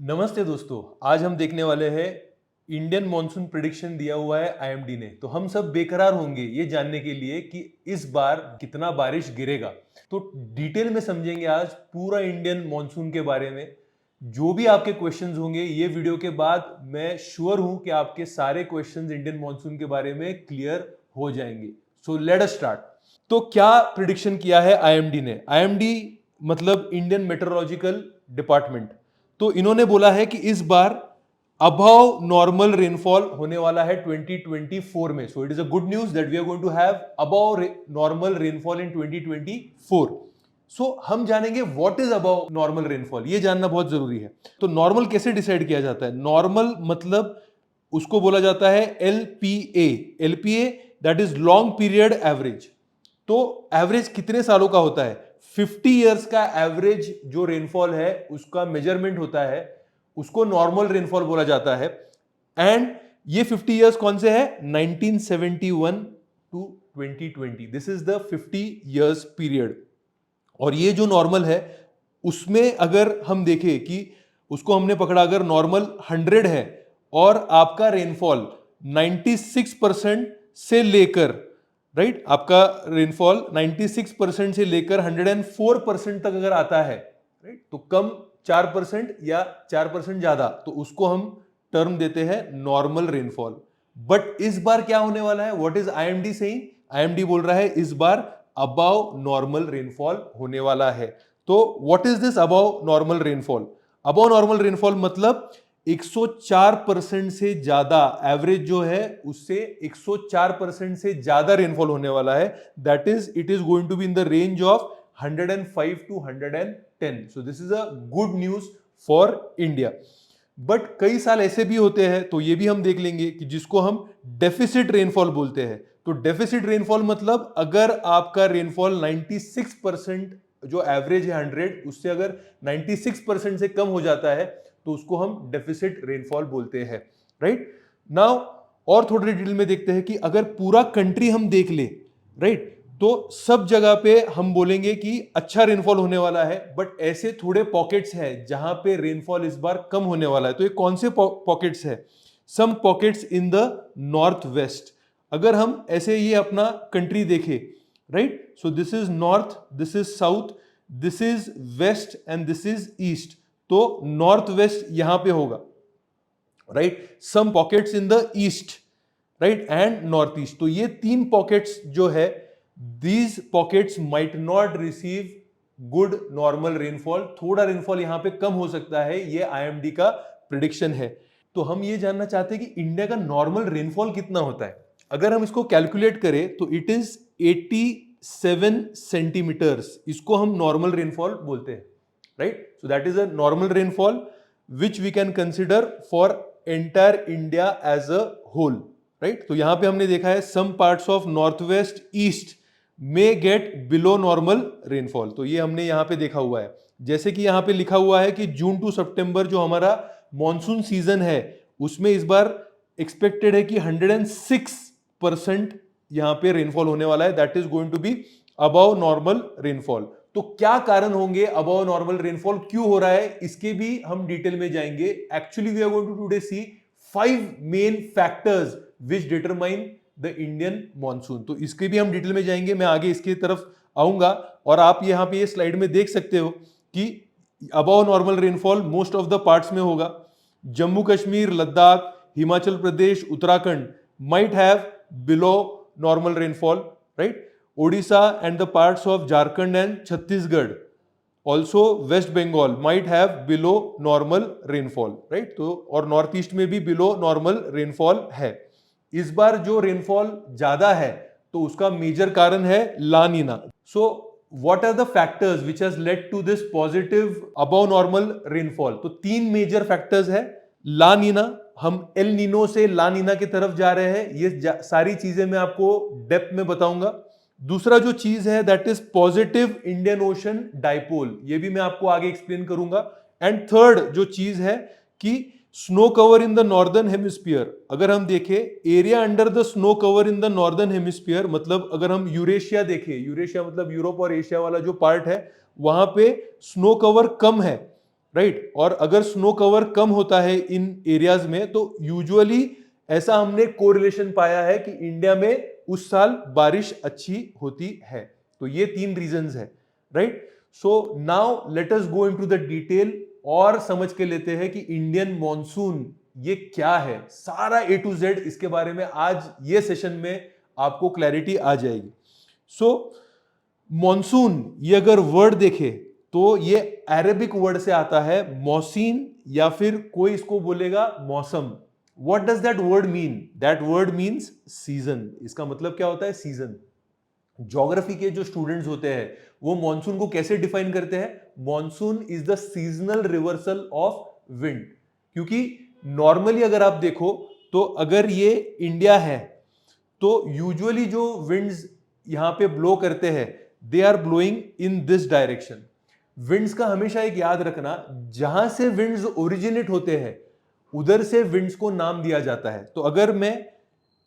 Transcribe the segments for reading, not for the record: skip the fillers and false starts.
नमस्ते दोस्तों। आज हम देखने वाले हैं इंडियन मॉनसून प्रिडिक्शन दिया हुआ है आईएमडी ने। तो हम सब बेकरार होंगे ये जानने के लिए कि इस बार कितना बारिश गिरेगा। तो डिटेल में समझेंगे आज पूरा इंडियन मॉनसून के बारे में। जो भी आपके क्वेश्चंस होंगे ये वीडियो के बाद मैं श्योर हूं कि आपके सारे क्वेश्चंस इंडियन मॉनसून के बारे में क्लियर हो जाएंगे। So let us start. तो क्या प्रिडिक्शन किया है आईएमडी ने? आईएमडी मतलब इंडियन मेट्रोलॉजिकल डिपार्टमेंट। तो इन्होंने बोला है कि इस बार अबव नॉर्मल रेनफॉल होने वाला है 2024 में। So it is a good news that we are going to have above normal rainfall in 2024। सो हम जानेंगे what is above normal rainfall, ये जानना बहुत जरूरी है। तो नॉर्मल कैसे डिसाइड किया जाता है? नॉर्मल मतलब उसको बोला जाता है LPA. LPA that is long period average. तो एवरेज कितने सालों का होता है? 50 इयर्स का एवरेज जो रेनफॉल है उसका मेजरमेंट होता है, उसको नॉर्मल रेनफॉल बोला जाता है। एंड ये 50 इयर्स कौन से है? 1971 to 2020। This is the 50 years period. और ये जो नॉर्मल है उसमें अगर हम देखें कि उसको हमने पकड़ा, अगर नॉर्मल 100 है और आपका रेनफॉल 96% से लेकर आपका रेनफॉल 96% से लेकर 104% तक अगर आता है, तो कम 4% या 4% ज्यादा, तो उसको हम टर्म देते हैं नॉर्मल रेनफॉल। बट इस बार क्या होने वाला है? What is IMD saying? IMD बोल रहा है इस बार अबव नॉर्मल रेनफॉल होने वाला है। तो what is this above normal rainfall? Above normal rainfall मतलब 104% से ज्यादा, एवरेज जो है उससे 104% से ज्यादा रेनफॉल होने वाला है। That is it is going to be in the range of 105 to 110। So this is a good news for India. But कई साल ऐसे भी होते हैं, तो ये भी हम देख लेंगे, कि जिसको हम डेफिसिट रेनफॉल बोलते हैं। तो डेफिसिट रेनफॉल मतलब अगर आपका रेनफॉल 96%, जो एवरेज है 100, उससे अगर 96% से कम हो जाता है तो उसको हम डेफिसिट रेनफॉल बोलते हैं। राइट नाउ और थोड़ी डिटेल में देखते हैं कि अगर पूरा कंट्री हम देख ले, राइट, तो सब जगह पे हम बोलेंगे कि अच्छा रेनफॉल होने वाला है। बट ऐसे थोड़े पॉकेट्स हैं जहां पे रेनफॉल इस बार कम होने वाला है। तो ये कौन से पॉकेट्स है? Some pockets in the north west. अगर हम ऐसे ये अपना कंट्री देखें, right, so this is north, this is south, this is west and this is east. तो नॉर्थ वेस्ट यहां पे होगा, right. Some pockets in the east, right, and north east. तो ये तीन पॉकेट्स जो है, these pockets might not receive good normal rainfall. थोड़ा रेनफॉल यहां पे कम हो सकता है, ये आईएमडी का प्रिडिक्शन है। तो हम ये जानना चाहते हैं कि इंडिया का नॉर्मल रेनफॉल कितना होता है। अगर हम इसको कैलकुलेट करें तो इट इज 87 सेंटीमीटर्स। इसको हम नॉर्मल रेनफॉल बोलते हैं, right. So that is a normal rainfall which we can consider for entire India as a whole, right. तो यहां पे हमने देखा है some parts of north west east may get below normal rainfall. तो ये हमने यहां पे देखा हुआ है। जैसे कि यहां पे लिखा हुआ है कि जून टू सितंबर जो हमारा मॉनसून सीजन है, उसमें इस बार एक्सपेक्टेड है कि 106% यहां पे रेनफॉल होने वाला है। That is going to be above normal rainfall. तो क्या कारण होंगे अबव नॉर्मल रेनफॉल क्यों हो रहा है, इसके भी हम डिटेल में जाएंगे। Actually we are going to today see 5 main factors which determine the Indian monsoon. तो इसके भी हम डिटेल में जाएंगे, मैं आगे इसकी तरफ आऊंगा। और आप यहां पे ये स्लाइड में देख सकते हो कि above normal rainfall most of the parts में होगा। Jammu Kashmir, Ladakh, Himachal Pradesh, Uttarakhand might have below normal rainfall, right? Odisha and the parts of Jharkhand and Chhattisgarh, also West Bengal might have below normal rainfall, right? तो और north east में भी below normal rainfall है। इस बार जो rainfall ज्यादा है तो उसका मेजर कारण है ला नीना। सो what are the factors which has led to this positive above normal rainfall? तो तीन मेजर फैक्टर्स है। ला नीना, हम एल नीनो से ला नीना की तरफ जा रहे हैं, ये सारी चीजें मैं आपको डेप्थ में बताऊंगा। दूसरा जो चीज है that is positive Indian ocean dipole, ये भी मैं आपको आगे एक्सप्लेन करूंगा। एंड थर्ड जो चीज है कि snow cover in the northern hemisphere. अगर हम देखें area under the snow cover in the northern hemisphere, मतलब अगर हम यूरेशिया देखें, यूरेशिया मतलब यूरोप और एशिया वाला जो पार्ट है, वहां पे स्नो कवर कम है, राइट। और अगर स्नो कवर कम होता है इन एरियाज में तो यूजुअली ऐसा हमने कोरिलेशन पाया है कि इंडिया में उस साल बारिश अच्छी होती है। तो ये 3 रीजंस है, right. So now let us go into the detail और समझ के लेते हैं कि इंडियन मॉनसून ये क्या है। सारा A to Z इसके बारे में आज ये सेशन में आपको क्लैरिटी आ जाएगी। सो मॉनसून ये अगर वर्ड देखे तो ये अरेबिक वर्ड से आता है मौसीन, या फिर कोई इसको बोलेगा मौसम। What does that word mean? That word means season. इसका मतलब क्या होता है? सीजन। ज्योग्राफी के जो स्टूडेंट्स होते हैं वो मॉनसून को कैसे डिफाइन करते हैं? Monsoon is the seasonal reversal of wind. क्योंकि नॉर्मली अगर आप देखो तो अगर ये इंडिया है तो यूजुअली जो विंड्स यहां पे ब्लो करते हैं they are blowing in this direction. Winds का हमेशा एक याद रखना, जहां से विंड्स ओरिजिनेट होते हैं उधर से विंड्स को नाम दिया जाता है। तो अगर मैं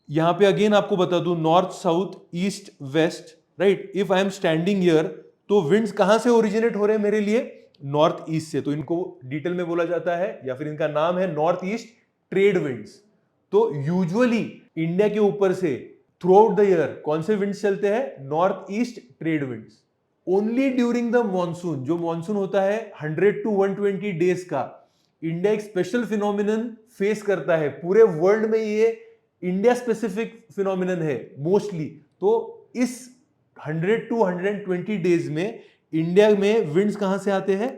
यहां पे अगेन आपको बता दूं north, south, east, west, right, if I am standing here तो विंड्स कहां से ओरिजिनेट हो रहे हैं मेरे लिए? नॉर्थ ईस्ट से। तो इनको डिटेल में बोला जाता है या फिर इनका नाम है नॉर्थ ईस्ट ट्रेड विंड्स। तो यूजुअली इंडिया के ऊपर से थ्रू आउट द ईयर कौन से विंड्स चलते हैं? North east trade winds. Only during the monsoon, जो मॉनसून होता है 100 to 120 डेज का, इंडिया एक स्पेशल फिनोमिनन फेस करता है। पूरे वर्ल्ड में ये इंडिया स्पेसिफिक फिनोमिनन है मोस्टली। तो इस 100 to 120 डेज में इंडिया में विंड्स कहां से आते हैं?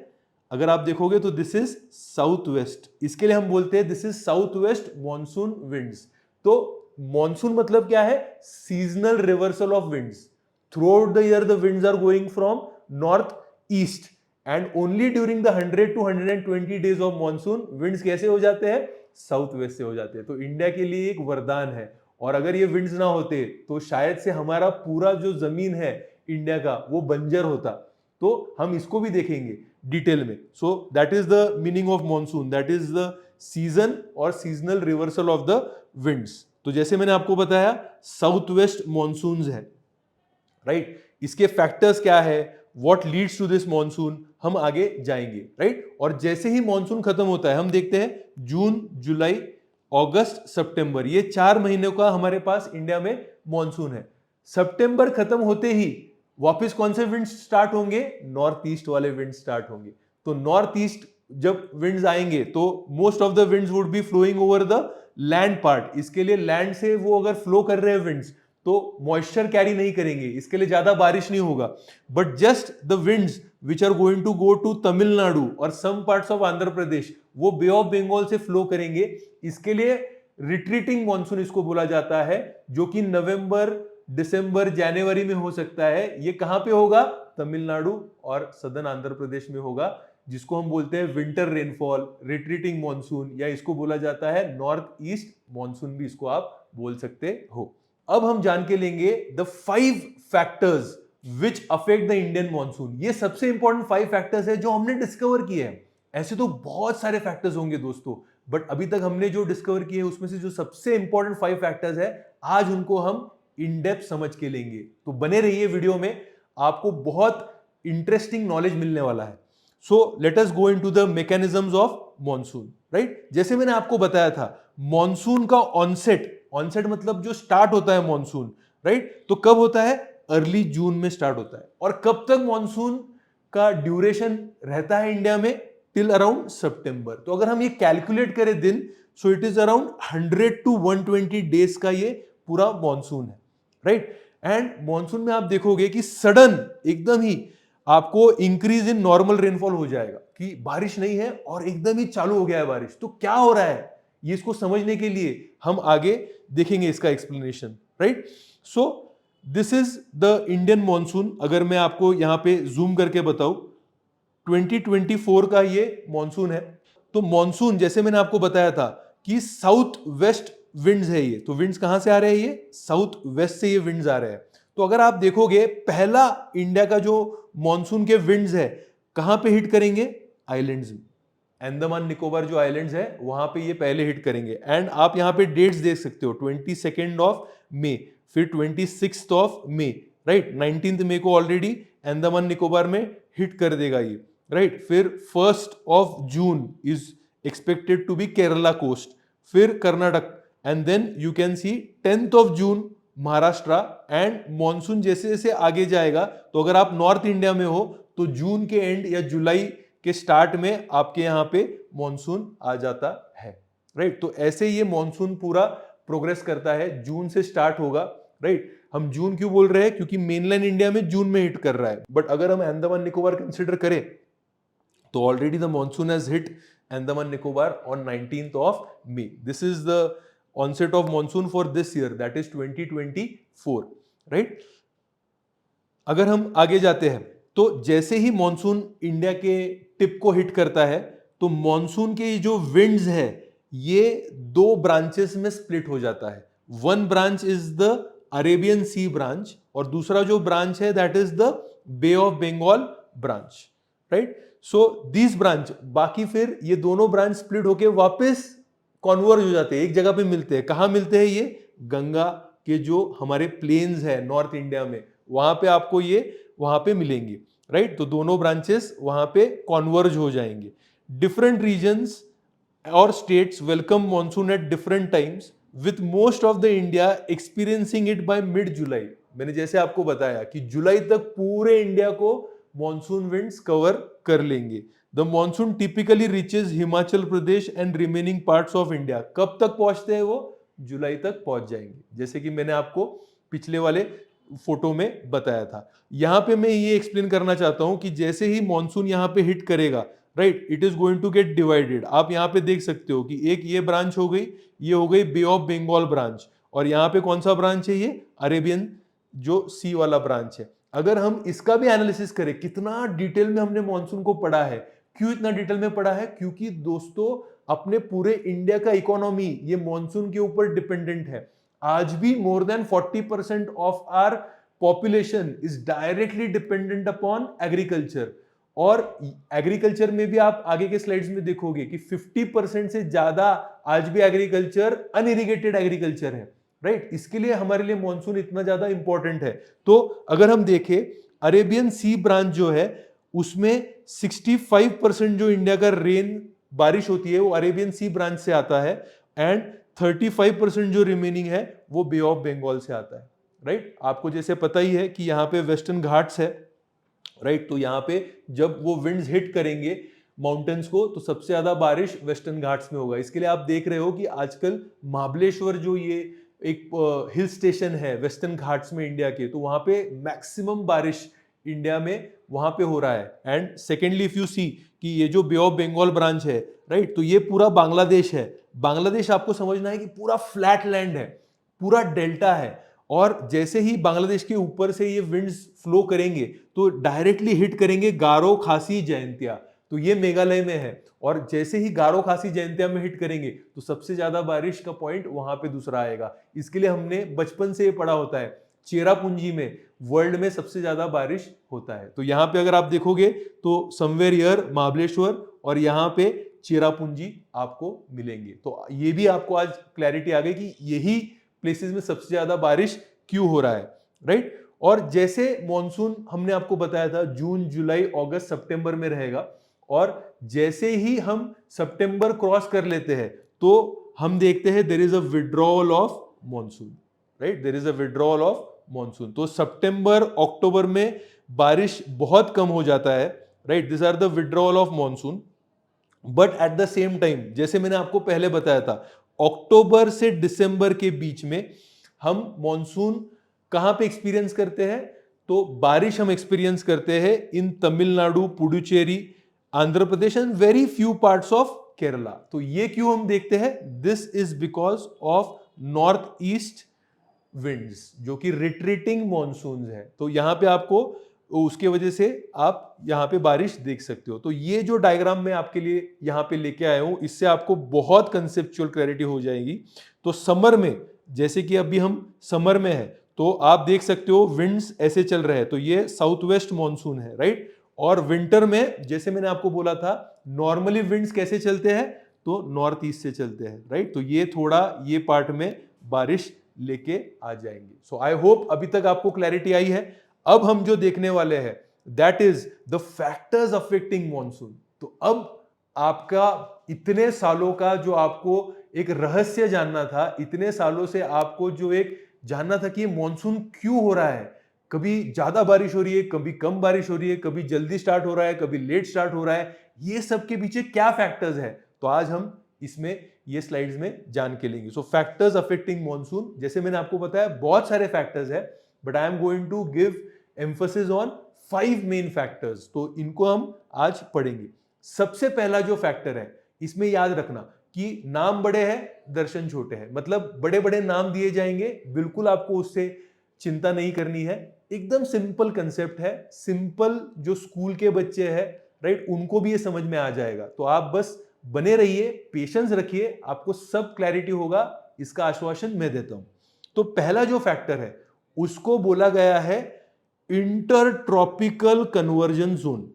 अगर आप देखोगे तो दिस इज साउथ वेस्ट। इसके लिए हम बोलते हैं this is south west monsoon winds. तो मॉनसून मतलब क्या है? Seasonal reversal of winds. Throughout the year the winds are going from north east and only during the 100 to 120 days of monsoon winds कैसे हो जाते हैं? South west से हो जाते हैं। तो इंडिया के लिए एक वरदान है। और अगर ये विंड्स ना होते तो शायद से हमारा पूरा जो जमीन है इंडिया का वो बंजर होता। तो हम इसको भी देखेंगे डिटेल में। So that is the meaning of monsoon, that is the season और seasonal reversal of the winds. तो जैसे मैंने आपको बताया साउथ वेस्ट मॉनसून है, राइट। इसके फैक्टर्स क्या है, what leads to this monsoon, हम आगे जाएंगे, राइट। और जैसे ही मॉनसून खत्म होता है हम देखते हैं जून, जुलाई, अगस्त, सितंबर, ये 4 महीनों का हमारे पास इंडिया में मॉनसून है। सितंबर खत्म होते ही वापस कौन से विंड्स स्टार्ट होंगे? नॉर्थ ईस्ट वाले विंड स्टार्ट होंगे। तो नॉर्थ ईस्ट जब विंड्स आएंगे तो most of the winds would be flowing over the land part. इसके लिए लैंड से वो अगर फ्लो कर रहे हैं विंड्स तो मॉइस्चर कैरी नहीं करेंगे, इसके लिए ज्यादा बारिश नहीं होगा। But just the winds which are going to go to Tamil Nadu और सम पार्ट्स ऑफ आंध्र प्रदेश, वो बे ऑफ बंगाल से फ्लो करेंगे। इसके लिए रिट्रीटिंग मॉनसून इसको बोला जाता है, जो कि नवंबर, दिसंबर, जनवरी में हो सकता है। ये कहां पे होगा? तमिलनाडु और सदर्न आंध्र प्रदेश में होगा, जिसको हम बोलते हैं विंटर रेनफॉल, रिट्रीटिंग मॉनसून, या इसको बोला जाता है नॉर्थ ईस्ट मॉनसून भी इसको आप बोल सकते हो। अब हम जान के लेंगे the 5 factors which affect the Indian monsoon. ये सबसे इंपॉर्टेंट 5 फैक्टर्स है जो हमने डिस्कवर किए हैं। ऐसे तो बहुत सारे फैक्टर्स होंगे दोस्तों, बट अभी तक हमने जो डिस्कवर किए उसमें से जो सबसे इंपॉर्टेंट 5 फैक्टर्स है आज उनको हम इन डेप्थ समझ के लेंगे। तो बने रहिए वीडियो में, आपको बहुत इंटरेस्टिंग नॉलेज मिलने वाला है। So let us go into the mechanisms of monsoon, right. जैसे मैंने आपको बताया था मॉनसून का ऑनसेट मतलब जो स्टार्ट होता है मॉनसून, राइट, तो कब होता है? अर्ली जून में स्टार्ट होता है। और कब तक मॉनसून का ड्यूरेशन रहता है इंडिया में? टिल अराउंड सितंबर। तो अगर हम ये कैलकुलेट करें दिन, सो it is around 100 to 120 days का ये पूरा मॉनसून है, राइट। एंड मॉनसून में आप देखोगे कि सडन एकदम ही आपको इंक्रीज इन नॉर्मल रेनफॉल हो जाएगा, कि बारिश नहीं है और एकदम ही चालू हो गया है बारिश। तो क्या हो रहा है ये, इसको समझने के लिए हम आगे देखेंगे इसका explanation, right. So this is the Indian monsoon. अगर मैं आपको यहां पे जूम करके बताऊं, 2024 का ये मॉनसून है। तो मॉनसून जैसे मैंने आपको बताया था कि साउथ वेस्ट विंड्स है ये। तो विंड्स कहां से आ रहे हैं? ये साउथ वेस्ट से ये विंड्स आ रहे हैं। तो अगर आप देखोगे पहला इंडिया का जो मॉनसून के विंड्स है कहां पे हिट करेंगे? आइलैंड्स में। अंडमान निकोबार जो आइलैंड्स है वहां पे ये पहले हिट करेंगे। एंड आप यहां पे डेट्स देख सकते हो, 22 ऑफ मई, फिर 26 ऑफ मई, राइट। 19 मई को ऑलरेडी अंडमान निकोबार में हिट कर देगा ये। राइट। फिर 1 is expected to be Kerala coast, फिर Karnataka, and then you can see 10 Maharashtra. And monsoon जैसे जैसे आगे जाएगा, तो अगर आप नॉर्थ इंडिया में हो तो जून के एंड या जुलाई के स्टार्ट में आपके यहाँ पे मॉनसून आ जाता है, राइट। तो ऐसे ये मॉनसून पूरा प्रोग्रेस करता है, जून से स्टार्ट होगा, राइट। हम जून क्यों बोल रहे हैं, क्योंकि मेनलैंड इंडिया में जून में हिट कर रहा है, बट अगर हम अंडमान निकोबार कंसिडर करें तो already the monsoon has hit Andaman Nicobar on 19th May. This is the onset of monsoon for this year, that is 2024, right. अगर हम आगे जाते हैं तो जैसे ही मॉनसून इंडिया के टिप को हिट करता है, तो मॉनसून के जो विंड्स है ये 2 ब्रांचेस में स्प्लिट हो जाता है। One branch is the Arabian sea branch, और दूसरा जो ब्रांच है that is the bay of Bengal branch, right. So this branch, बाकी फिर ये दोनों ब्रांच स्प्लिट होके वापस कॉन्वर्ज हो जाते हैं, एक जगह पे मिलते हैं। कहां मिलते हैं ये? गंगा के जो हमारे प्लेन्स है नॉर्थ इंडिया में, वहां पे आपको ये वहां पे मिलेंगे, राइट। तो दोनों ब्रांचेस वहां पे कॉन्वर्ज हो जाएंगे। डिफरेंट रीजन्स और states welcome monsoon at different times, with most of the India experiencing it by mid July. मैंने जैसे आपको बताया कि जुलाई तक पूरे इंडिया को मॉनसून विंड्स कवर कर लेंगे। The monsoon typically reaches Himachal Pradesh and remaining parts of India. कब तक पहुंचते हैं वो? जुलाई तक पहुंच जाएंगे, जैसे कि मैंने आपको पिछले वाले फोटो में बताया था। यहां पे मैं ये एक्सप्लेन करना चाहता हूं कि जैसे ही मॉनसून यहां पे हिट करेगा, right, it is going to get divided. आप यहां पे देख सकते हो कि एक ये ब्रांच हो गई, ये हो गई बे ऑफ बंगाल ब्रांच, और यहां पे कौन सा ब्रांच है? ये अरेबियन जो सी वाला ब्रांच है। अगर हम इसका भी एनालिसिस करें, कितना डिटेल में हमने मॉनसून को पढ़ा है। क्यों इतना डिटेल में पढ़ा है? क्योंकि दोस्तों अपने पूरे इंडिया का इकोनॉमी ये मॉनसून के ऊपर डिपेंडेंट है। आज भी more than 40% of our population is directly dependent upon agriculture. और एग्रीकल्चर में भी आप आगे के स्लाइड्स में देखोगे कि 50% से ज्यादा आज भी एग्रीकल्चर अनइरिगेटेड एग्रीकल्चर है, राइट। इसके लिए हमारे लिए मॉनसून इतना ज्यादा इंपॉर्टेंट है। तो अगर हम देखें, अरेबियन सी ब्रांच जो है उसमें 65% जो इंडिया का रेन बारिश होती है वो अरेबियन सी ब्रांच से आता है, एंड 35% जो रिमेनिंग है वो बे ऑफ बंगाल से आता है, राइट। आपको जैसे पता ही है कि यहाँ पे वेस्टर्न घाट्स है, राइट। तो यहाँ पे जब वो विंड्स हिट करेंगे माउंटेन्स को, तो सबसे ज्यादा बारिश वेस्टर्न घाट्स में होगा। इसके लिए आप देख रहे हो कि आजकल महाबलेश्वर जो ये एक हिल स्टेशन है वेस्टर्न घाट्स में इंडिया के, तो वहां पे मैक्सिमम बारिश इंडिया में वहां पे हो रहा है। And secondly if you see कि ये जो बे ऑफ बंगाल ब्रांच है, राइट, तो ये पूरा बांग्लादेश है। बांग्लादेश आपको समझना है कि पूरा फ्लैट लैंड है, पूरा डेल्टा है, और जैसे ही बांग्लादेश के ऊपर से ये विंड्स फ्लो करेंगे तो डायरेक्टली हिट करेंगे गारो, खासी, जयंतिया। तो ये मेघालय में है, और जैसे ही गारो, खासी, जयंतिया में हिट करेंगे तो सबसे ज्यादा बारिश का पॉइंट वहां पे दूसरा आएगा। इसके लिए हमने बचपन से ये पढ़ा होता है, चेरापूंजी में वर्ल्ड में सबसे ज्यादा बारिश होता है। तो यहाँ पे अगर आप देखोगे तो समवेयर हियर महाबलेश्वर और यहाँ पे चेरापूंजी आपको मिलेंगे। तो ये भी आपको आज क्लैरिटी आ गई कि यही प्लेसेस में सबसे ज्यादा बारिश क्यों हो रहा है, राइट। और जैसे मॉनसून हमने आपको बताया था जून, जुलाई, अगस्त, सितंबर में रहेगा, और जैसे ही हम सितंबर क्रॉस कर लेते हैं तो हम देखते हैं there is a withdrawal of monsoon, right, there is a withdrawal of monsoon. तो सितंबर, अक्टूबर में बारिश बहुत कम हो जाता है, right, this are the withdrawal of monsoon. But at the same time, जैसे मैंने आपको पहले बताया था, अक्टूबर से दिसंबर के बीच में हम मॉनसून कहां पे एक्सपीरियंस करते हैं? तो बारिश हम एक्सपीरियंस करते हैं in Tamil Nadu, Puducherry, Andhra Pradesh and very few parts of Kerala. तो ये क्यों हम देखते हैं? This is because of north east winds, जो कि रिट्रीटिंग मॉनसून है। तो यहां पे आपको उसके वजह से आप यहां पे बारिश देख सकते हो। तो ये जो डायग्राम मैं आपके लिए यहां पे लेके आया हूं, इससे आपको बहुत कंसेप्चुअल क्लैरिटी हो जाएगी। तो समर में, जैसे कि अभी हम समर में है, तो आप देख सकते हो विंड्स ऐसे चल रहे हैं, तो ये साउथ वेस्ट मॉनसून है, राइट। और विंटर में, जैसे मैंने आपको बोला था, नॉर्मली विंड्स कैसे चलते हैं? तो नॉर्थ ईस्ट से चलते हैं, राइट। तो ये थोड़ा ये पार्ट में बारिश लेके आ जाएंगे। सो आई होप अभी तक आपको क्लैरिटी आई है। अब हम जो देखने वाले हैं, that is the factors affecting monsoon. तो अब आपका इतने सालों का जो आपको एक रहस्य जानना था, इतने सालों से आपको जो एक जानना था कि ये मॉनसून क्यों हो रहा है, कभी ज्यादा बारिश हो रही है, कभी कम बारिश हो रही है, कभी जल्दी स्टार्ट हो रहा है, कभी लेट स्टार्ट हो रहा है, ये सब के पीछे क्या फैक्टर्स है, तो आज हम इसमें ये स्लाइड्स में जान के लेंगे। सो फैक्टर्स अफेक्टिंग मॉनसून, जैसे मैंने आपको बताया बहुत सारे फैक्टर्स है, but I am going to give emphasis on 5 main factors. तो इनको हम आज पढ़ेंगे। सबसे पहला जो फैक्टर है, इसमें याद रखना कि नाम बड़े हैं दर्शन छोटे हैं, मतलब बड़े बड़े नाम दिए जाएंगे, बिल्कुल आपको उससे चिंता नहीं करनी है। एकदम सिंपल कंसेप्ट है, सिंपल जो स्कूल के बच्चे हैं, राइट, उनको भी ये समझ में आ जाएगा। तो आप बस बने रहिए, पेशेंस रखिए, आपको सब क्लैरिटी होगा, इसका आश्वासन मैं देता हूं। तो पहला जो फैक्टर है उसको बोला गया है इंटरट्रॉपिकल कन्वर्जन जोन।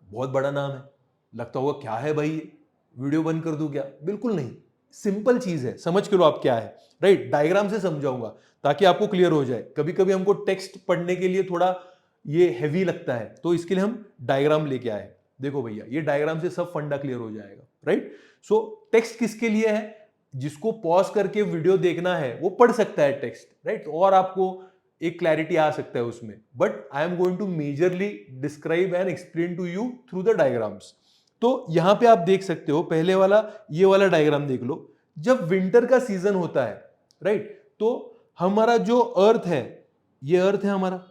बहुत बड़ा नाम है, लगता होगा क्या है भाई ये, वीडियो बंद कर दूं क्या? बिल्कुल नहीं, सिंपल चीज है, समझ के लो आप क्या है, राइट। डायग्राम से समझाऊंगा ताकि आपको क्लियर हो जाए। कभी कभी हमको टेक्स्ट पढ़ने के लिए थोड़ा ये हैवी लगता है, तो इसके लिए हम डायग्राम लेके आए। देखो भैया, ये डायग्राम से सब फंडा क्लियर हो जाएगा, राइट। सो टेक्स्ट किसके लिए है? जिसको पॉज करके वीडियो देखना है वो पढ़ सकता है टेक्स्ट, राइट, और आपको एक क्लैरिटी आ सकता है उसमें। But I am going to majorly describe and explain to you through the diagrams. तो यहां पे आप देख सकते हो, पहले वाला ये वाला डायग्राम देख लो। जब विंटर का सीजन होता है, राइट, तो हमारा जो अर्थ है, ये अर्थ है हमारा,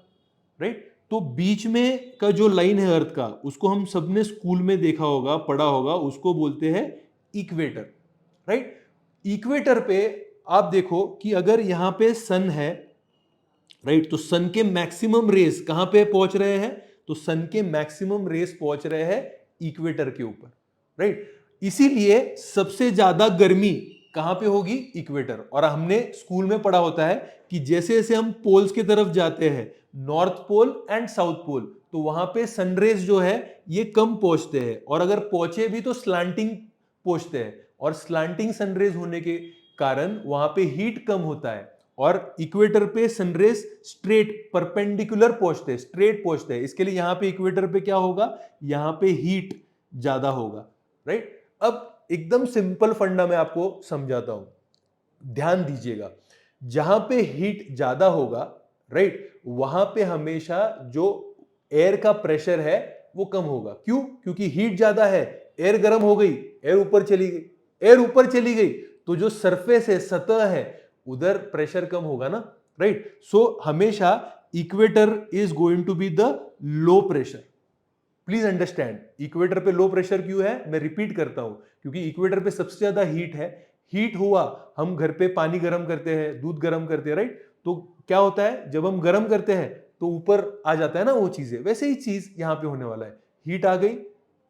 राइट। तो बीच में का जो लाइन है अर्थ का, उसको हम सबने स्कूल में देखा होगा, पढ़ा होगा, उसको बोलते हैं इक्वेटर, राइट। इक्वेटर पे आप देखो कि अगर यहां पे सन है, राइट, तो सन के मैक्सिमम रेस कहां पे पहुंच रहे हैं? तो सन के मैक्सिमम रेस पहुंच रहे हैं इक्वेटर के ऊपर, राइट। इसीलिए सबसे ज्यादा गर्मी कहां पे होगी? इक्वेटर। और हमने स्कूल में पढ़ा होता है कि जैसे जैसे हम पोल्स की तरफ जाते हैं, north pole and south pole, तो वहां पे सनरेज जो है ये कम पहुंचते हैं, और अगर पहुंचे भी तो स्लांटिंग पहुंचते हैं, और स्लांटिंग सनरेज होने के कारण वहां पे हीट कम होता है। और इक्वेटर पे सनरेज स्ट्रेट परपेंडिकुलर पहुंचते हैं, स्ट्रेट पहुंचते हैं। इसके लिए यहां पे इक्वेटर पे क्या होगा? यहां पे हीट ज्यादा होगा, राइट। अब एकदम सिंपल फंडा मैं आपको समझाता हूं, ध्यान दीजिएगा। जहां पे हीट ज्यादा होगा, राइट, वहां पे हमेशा जो एयर का प्रेशर है वो कम होगा। क्यों? क्योंकि हीट ज्यादा है, एयर गर्म हो गई, एयर ऊपर चली गई, एयर ऊपर चली गई तो जो सरफेस है, सतह है, उधर प्रेशर कम होगा ना, राइट। सो हमेशा equator is going to be the low pressure. Please understand, equator पे लो प्रेशर क्यों है? मैं रिपीट करता हूं, क्योंकि इक्वेटर पे सबसे ज्यादा हीट है। हीट हुआ, हम घर पे पानी गर्म करते हैं, दूध गर्म करते हैं, राइट, तो क्या होता है जब हम गर्म करते हैं तो ऊपर आ जाता है ना वो चीजें। वैसे ही चीज यहां पे होने वाला है, हीट आ गई,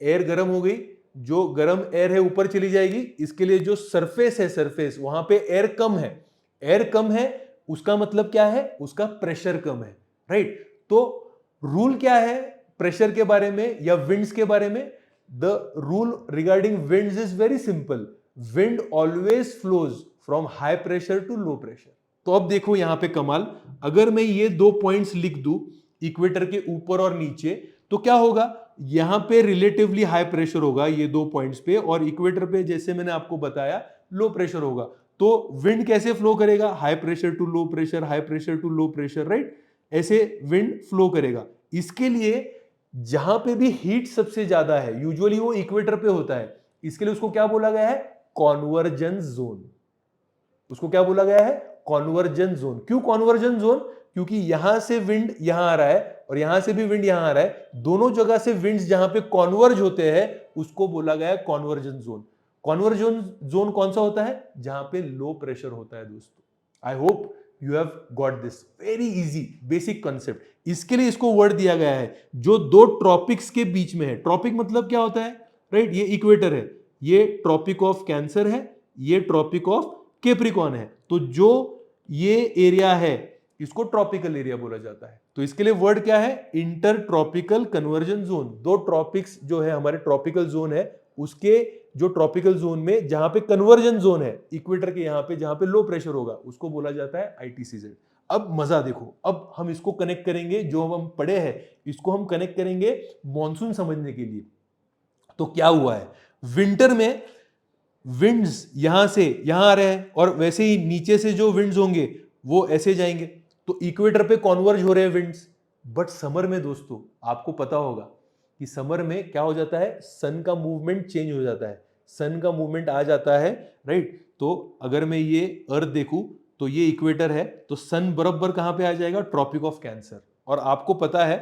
एयर गर्म हो गई, जो गर्म एयर है ऊपर चली जाएगी। इसके लिए जो सरफेस है, सरफेस वहां पे एयर कम है, एयर कम है, उसका मतलब क्या है? उसका प्रेशर कम है, राइट। तो रूल क्या है प्रेशर के बारे में या विंड्स के बारे में? The rule regarding winds is very simple, wind always flows from high pressure to low pressure. तो अब देखो यहां पे कमाल, अगर मैं ये 2 पॉइंट्स लिख दूं इक्वेटर के ऊपर और नीचे, तो क्या होगा? यहां पे रिलेटिवली हाई प्रेशर होगा ये 2 पॉइंट्स पे, और इक्वेटर पे जैसे मैंने आपको बताया लो प्रेशर होगा। तो विंड कैसे फ्लो करेगा? High pressure to low pressure, high pressure to low pressure, right, ऐसे विंड फ्लो करेगा। इसके लिए जहां पे भी हीट सबसे ज्यादा है, यूजुअली वो इक्वेटर पे होता है, इसके लिए उसको क्या बोला गया है? Convergence zone. उसको क्या बोला गया है? Convergence zone. क्यों कॉन्वर्जेंस जोन? क्योंकि यहां से विंड यहां आ रहा है और यहां से भी विंड यहां आ रहा है, दोनों जगह से विंड्स जहां पे कॉन्वर्ज होते हैं उसको बोला गया है कॉन्वर्जेंस जोन। कॉन्वर्जेंस जोन कौन सा होता है? जहां पे लो प्रेशर होता है दोस्तों। I hope you have got this, very easy basic concept. इसके लिए इसको वर्ड दिया गया है जो 2 ट्रॉपिक्स के बीच में है। ट्रॉपिक मतलब क्या होता है, राइट, ये इक्वेटर है, ये ट्रॉपिक ऑफ कैंसर है, ये ट्रॉपिक ऑफ कैप्रिकॉर्न है। तो जो ये एरिया है इसको ट्रॉपिकल एरिया बोला जाता है। तो इसके लिए वर्ड क्या है? Inter tropical conversion zone. 2 tropics जो है हमारे ट्रॉपिकल जोन है, उसके जो ट्रॉपिकल जोन में जहां पे कन्वर्जन जोन है इक्वेटर के, यहां पे जहां पे लो प्रेशर होगा, उसको बोला जाता है आईटीसीजेड। अब मजा देखो, अब हम इसको कनेक्ट करेंगे, जो हम पढ़े हैं इसको हम कनेक्ट करेंगे मॉनसून समझने के लिए। तो क्या हुआ है, विंटर में विंड्स यहां से यहां आ रहे हैं और वैसे ही नीचे से जो विंड्स होंगे वो ऐसे जाएंगे, तो इक्वेटर पे कॉन्वर्ज हो रहे हैं विंड्स। बट समर में दोस्तों आपको पता होगा कि समर में क्या हो जाता है, सन का मूवमेंट चेंज हो जाता है, सन का मूवमेंट आ जाता है, राइट। तो अगर मैं ये अर्थ देखूं तो ये इक्वेटर है, तो सन बराबर कहां पे आ जाएगा, ट्रॉपिक ऑफ कैंसर। और आपको पता है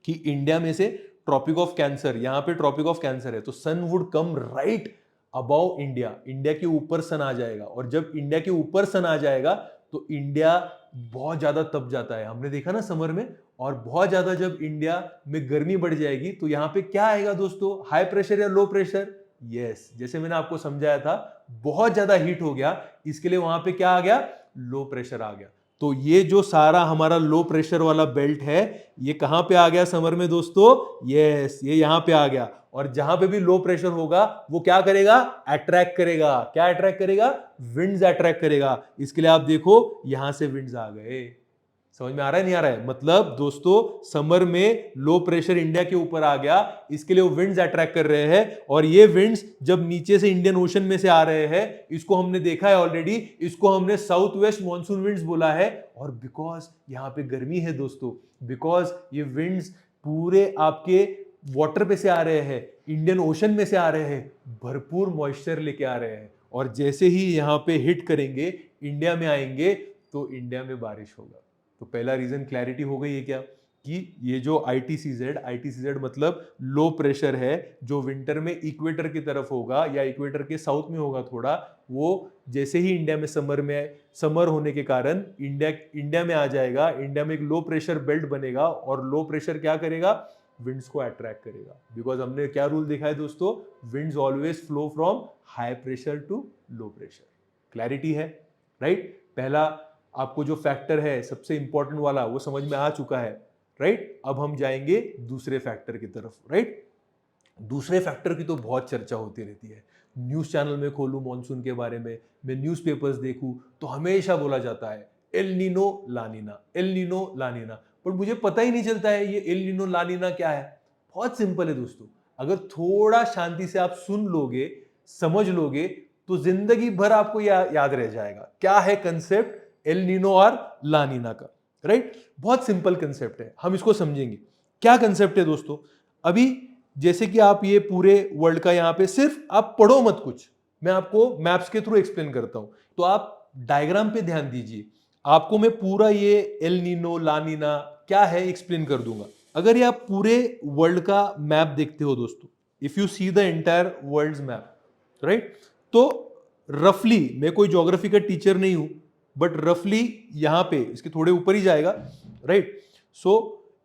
कि इंडिया में से ट्रॉपिक ऑफ कैंसर, यहां पे ट्रॉपिक ऑफ कैंसर है, तो sun would come right about India, India के ऊपर सन आ जाएगा। और जब इंडिया के ऊपर सन आ जाएगा तो इंडिया बहुत ज्यादा तप जाता है, हमने देखा ना समर में। और बहुत ज्यादा जब इंडिया में गर्मी बढ़ जाएगी तो यहां पे क्या आएगा दोस्तों, हाई प्रेशर या लो प्रेशर। यस, जैसे मैंने आपको समझाया था, बहुत ज्यादा हीट हो गया, इसके लिए वहां पे क्या आ गया, लो प्रेशर आ गया। तो ये जो सारा हमारा लो प्रेशर वाला बेल्ट है, ये कहां पे आ गया समर में दोस्तों, यस, ये यहां पे आ गया। और जहां पे भी लो प्रेशर होगा वो क्या करेगा, अट्रैक्ट करेगा। क्या अट्रैक्ट करेगा, विंड्स अट्रैक्ट करेगा। इसके लिए आप देखो यहां से विंड्स आ गए। समझ में आ रहा है नहीं आ रहा है, मतलब दोस्तों समर में लो प्रेशर इंडिया के ऊपर आ गया, इसके लिए वो विंड्स अट्रैक्ट कर रहे हैं। और ये विंड्स जब नीचे से इंडियन ओशन में से आ रहे हैं, इसको हमने देखा है ऑलरेडी, इसको हमने साउथ वेस्ट मॉनसून विंड्स बोला है। और बिकॉज यहां पे गर्मी है दोस्तों, बिकॉज ये विंड्स पूरे आपके वाटर पे से आ रहे हैं, इंडियन ओशन में से आ रहे हैं, भरपूर मॉइस्चर लेके आ रहे हैं। और जैसे ही यहाँ पे हिट करेंगे, इंडिया में आएंगे, तो इंडिया में बारिश होगा। तो पहला रीजन क्लैरिटी हो गई है क्या, कि ये जो आईटीसीजेड मतलब लो प्रेशर है, जो विंटर में इक्वेटर की तरफ होगा या इक्वेटर के साउथ में होगा थोड़ा, वो जैसे ही इंडिया में समर होने के कारण इंडिया में आ जाएगा, इंडिया में एक लो प्रेशर बेल्ट बनेगा। और लो प्रेशर क्या करेगा, विंड्स को अट्रैक्ट करेगा। बिकॉज हमने क्या रूल देखा है दोस्तों, winds always flow from high pressure to low pressure. Clarity है, राइट। पहला आपको जो फैक्टर है सबसे इंपॉर्टेंट वाला वो समझ में आ चुका है, राइट। अब हम जाएंगे दूसरे फैक्टर की तरफ, राइट। दूसरे फैक्टर की तो बहुत चर्चा होती रहती है, न्यूज चैनल में खोलूं मॉनसून के बारे में, मैं न्यूज़पेपर्स देखूं तो हमेशा बोला जाता है एल नीनो लानीना, एल नीनो लानीना। पर मुझे पता ही नहीं चलता है ये एल नीनो लानीना क्या है। बहुत सिंपल है दोस्तों, अगर थोड़ा शांति से आप सुन लोगे, समझ लोगे, तो जिंदगी भर आपको याद रह जाएगा क्या है कंसेप्ट एल नीनो और लानीना का, राइट। बहुत सिंपल कंसेप्ट है, हम इसको समझेंगे। क्या कंसेप्ट है दोस्तों, अभी जैसे कि आप ये पूरे वर्ल्ड का यहां पे सिर्फ आप पढ़ो मत कुछ, मैं आपको मैप्स के थ्रू एक्सप्लेन करता हूं, तो आप डायग्राम पे ध्यान दीजिए। आपको मैं पूरा ये एल नीनो लानीना क्या है एक्सप्लेन कर दूंगा। अगर ये आप पूरे वर्ल्ड का मैप देखते हो दोस्तों, if you see the entire world map, right, तो रफली, मैं कोई ज्योग्राफी का टीचर नहीं हूं, बट रफली यहां पे इसके थोड़े ऊपर ही जाएगा, राइट। सो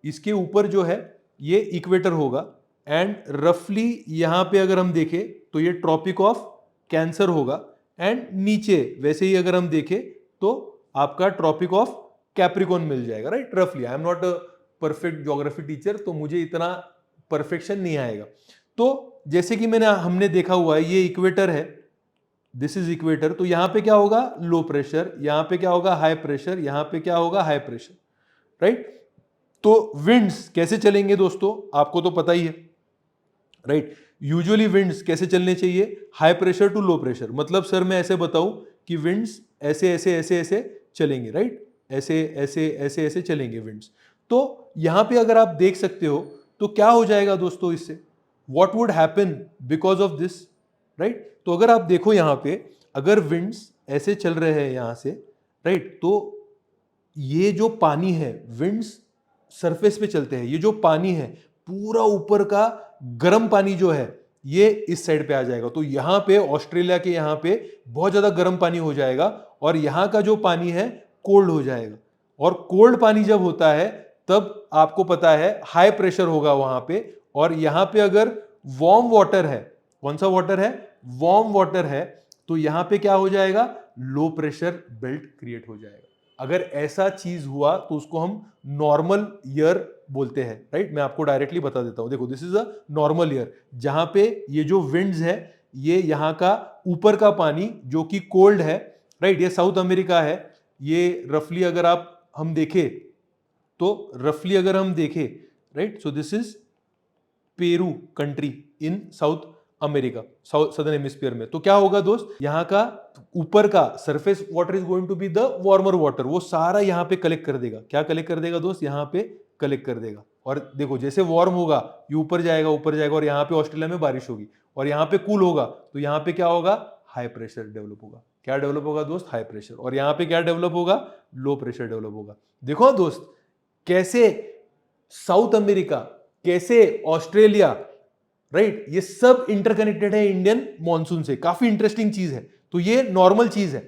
इसके ऊपर जो है ये इक्वेटर होगा, एंड रफली यहां पे अगर हम देखें तो ये ट्रॉपिक ऑफ कैंसर होगा, एंड नीचे वैसे ही अगर हम देखें तो आपका ट्रॉपिक ऑफ कैप्रिकॉन मिल जाएगा, राइट। रफली, I am not a perfect geography teacher, तो मुझे इतना परफेक्शन नहीं आएगा। तो जैसे कि हमने देखा हुआ है ये इक्वेटर है, दिस इज इक्वेटर, तो यहां पे क्या होगा, लो प्रेशर, यहां पे क्या होगा, हाई प्रेशर, यहां पे क्या होगा, हाई प्रेशर, राइट। तो विंड्स कैसे चलेंगे दोस्तों, आपको तो पता ही है, राइट। यूजुअली विंड्स कैसे चलने चाहिए, high pressure to low pressure. मतलब सर मैं ऐसे बताऊं कि विंड्स ऐसे ऐसे ऐसे ऐसे चलेंगे, राइट, ऐसे ऐसे ऐसे ऐसे चलेंगे विंड्स। तो यहां पे अगर आप देख सकते हो तो क्या हो जाएगा दोस्तों, इससे what would happen because of this, right. तो अगर आप देखो यहां पे, अगर विंड्स ऐसे चल रहे हैं यहां से, राइट, तो ये जो पानी है, विंड्स सरफेस पे चलते हैं, ये जो पानी है पूरा ऊपर का गर्म पानी जो है ये इस साइड पे आ जाएगा। तो यहां पे ऑस्ट्रेलिया के यहां पे बहुत ज्यादा गर्म पानी हो जाएगा, और यहां का जो पानी है कोल्ड हो जाएगा। और कोल्ड पानी जब होता है तब आपको पता है हाई प्रेशर होगा वहां पे, और यहां पे अगर वार्म वाटर है, कौन सा वाटर है, वार्म वाटर है, तो यहां पे क्या हो जाएगा, लो प्रेशर बेल्ट क्रिएट हो जाएगा। अगर ऐसा चीज हुआ तो उसको हम नॉर्मल ईयर बोलते हैं, राइट। मैं आपको डायरेक्टली बता देता हूं, देखो this is a normal year, जहां पे ये जो विंड्स है, ये यहां का ऊपर का पानी जो कि कोल्ड है, राइट, ये साउथ अमेरिका है, ये रफली अगर हम देखें तो रफली अगर हम देखें, right, so this is Peru country in South America, south southern hemisphere में। तो क्या होगा दोस्त, यहाँ का ऊपर का surface water is going to be the warmer water, वो सारा यहाँ पे कलेक्ट कर देगा। क्या कलेक्ट कर देगा दोस्त, यहाँ पे कलेक्ट कर देगा। और देखो जैसे वार्म होगा ये ऊपर जाएगा ऊपर जाएगा, और यहाँ पे ऑस्ट्रेलिया में बारिश होगी। और यहाँ पे कूल होगा तो यहाँ पे क्या होगा, हाई प्रेशर डेवलप होगा। क्या डेवलप होगा दोस्त, हाई प्रेशर। और यहाँ पे क्या डेवलप होगा, लो प्रेशर डेवलप होगा। देखो दोस्त कैसे साउथ अमेरिका, कैसे ऑस्ट्रेलिया, राइट, ये सब इंटरकनेक्टेड है इंडियन मॉनसून से। काफी इंटरेस्टिंग चीज है। तो ये नॉर्मल चीज है,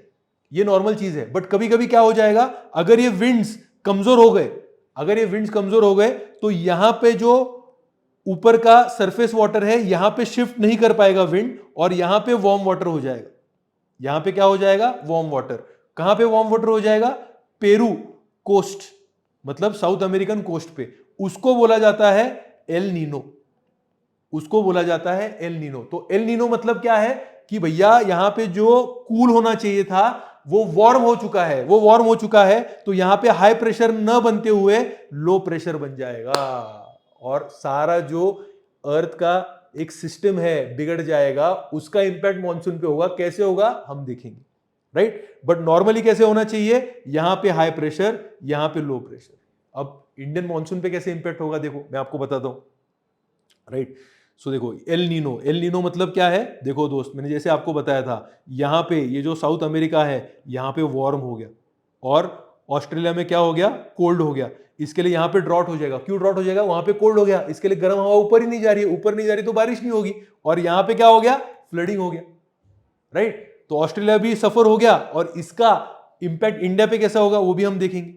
ये नॉर्मल चीज है। बट कभी कभी क्या हो जाएगा, अगर ये विंड्स कमजोर हो गए, अगर ये विंड्स कमजोर हो गए तो यहां पे जो ऊपर का सरफेस वाटर है यहां पे शिफ्ट नहीं कर पाएगा विंड, और यहां पे वार्म वाटर हो जाएगा। यहां पे क्या हो जाएगा, वार्म वाटर। कहां पे वार्म वाटर हो जाएगा, पेरू कोस्ट, मतलब साउथ अमेरिकन कोस्ट पे। उसको बोला जाता है एल नीनो, उसको बोला जाता है एल नीनो। तो एल नीनो मतलब क्या है कि भैया यहां पे जो कूल होना चाहिए था वो वार्म हो चुका है, वो वार्म हो चुका है। तो यहां पे हाई प्रेशर न बनते हुए लो प्रेशर बन जाएगा, और सारा जो अर्थ का एक सिस्टम है बिगड़ जाएगा। उसका इंपैक्ट मॉनसून पे होगा। कैसे होगा हम देखेंगे, राइट। बट नॉर्मली कैसे होना चाहिए, यहां पे हाई प्रेशर, यहां पे लो प्रेशर। अब इंडियन मॉनसून पे कैसे इंपैक्ट होगा देखो मैं आपको बताता हूं, राइट। सो देखो एल नीनो, एल नीनो मतलब क्या है, देखो दोस्त मैंने जैसे आपको बताया था, यहां पे ये जो साउथ अमेरिका है यहां पे वार्म हो गया, और ऑस्ट्रेलिया में क्या हो गया, कोल्ड हो गया। इसके लिए यहां पे ड्रॉट हो जाएगा। क्यों ड्रॉट हो जाएगा, वहां पे कोल्ड हो गया, इसके लिए गर्म हवा ऊपर ही नहीं जा रही है, ऊपर नहीं जा रही तो बारिश नहीं होगी। और यहां पे क्या हो गया, फ्लडिंग हो गया, राइट। तो ऑस्ट्रेलिया भी सफर हो गया, और इसका इंपैक्ट इंडिया पे कैसा होगा वो भी हम देखेंगे।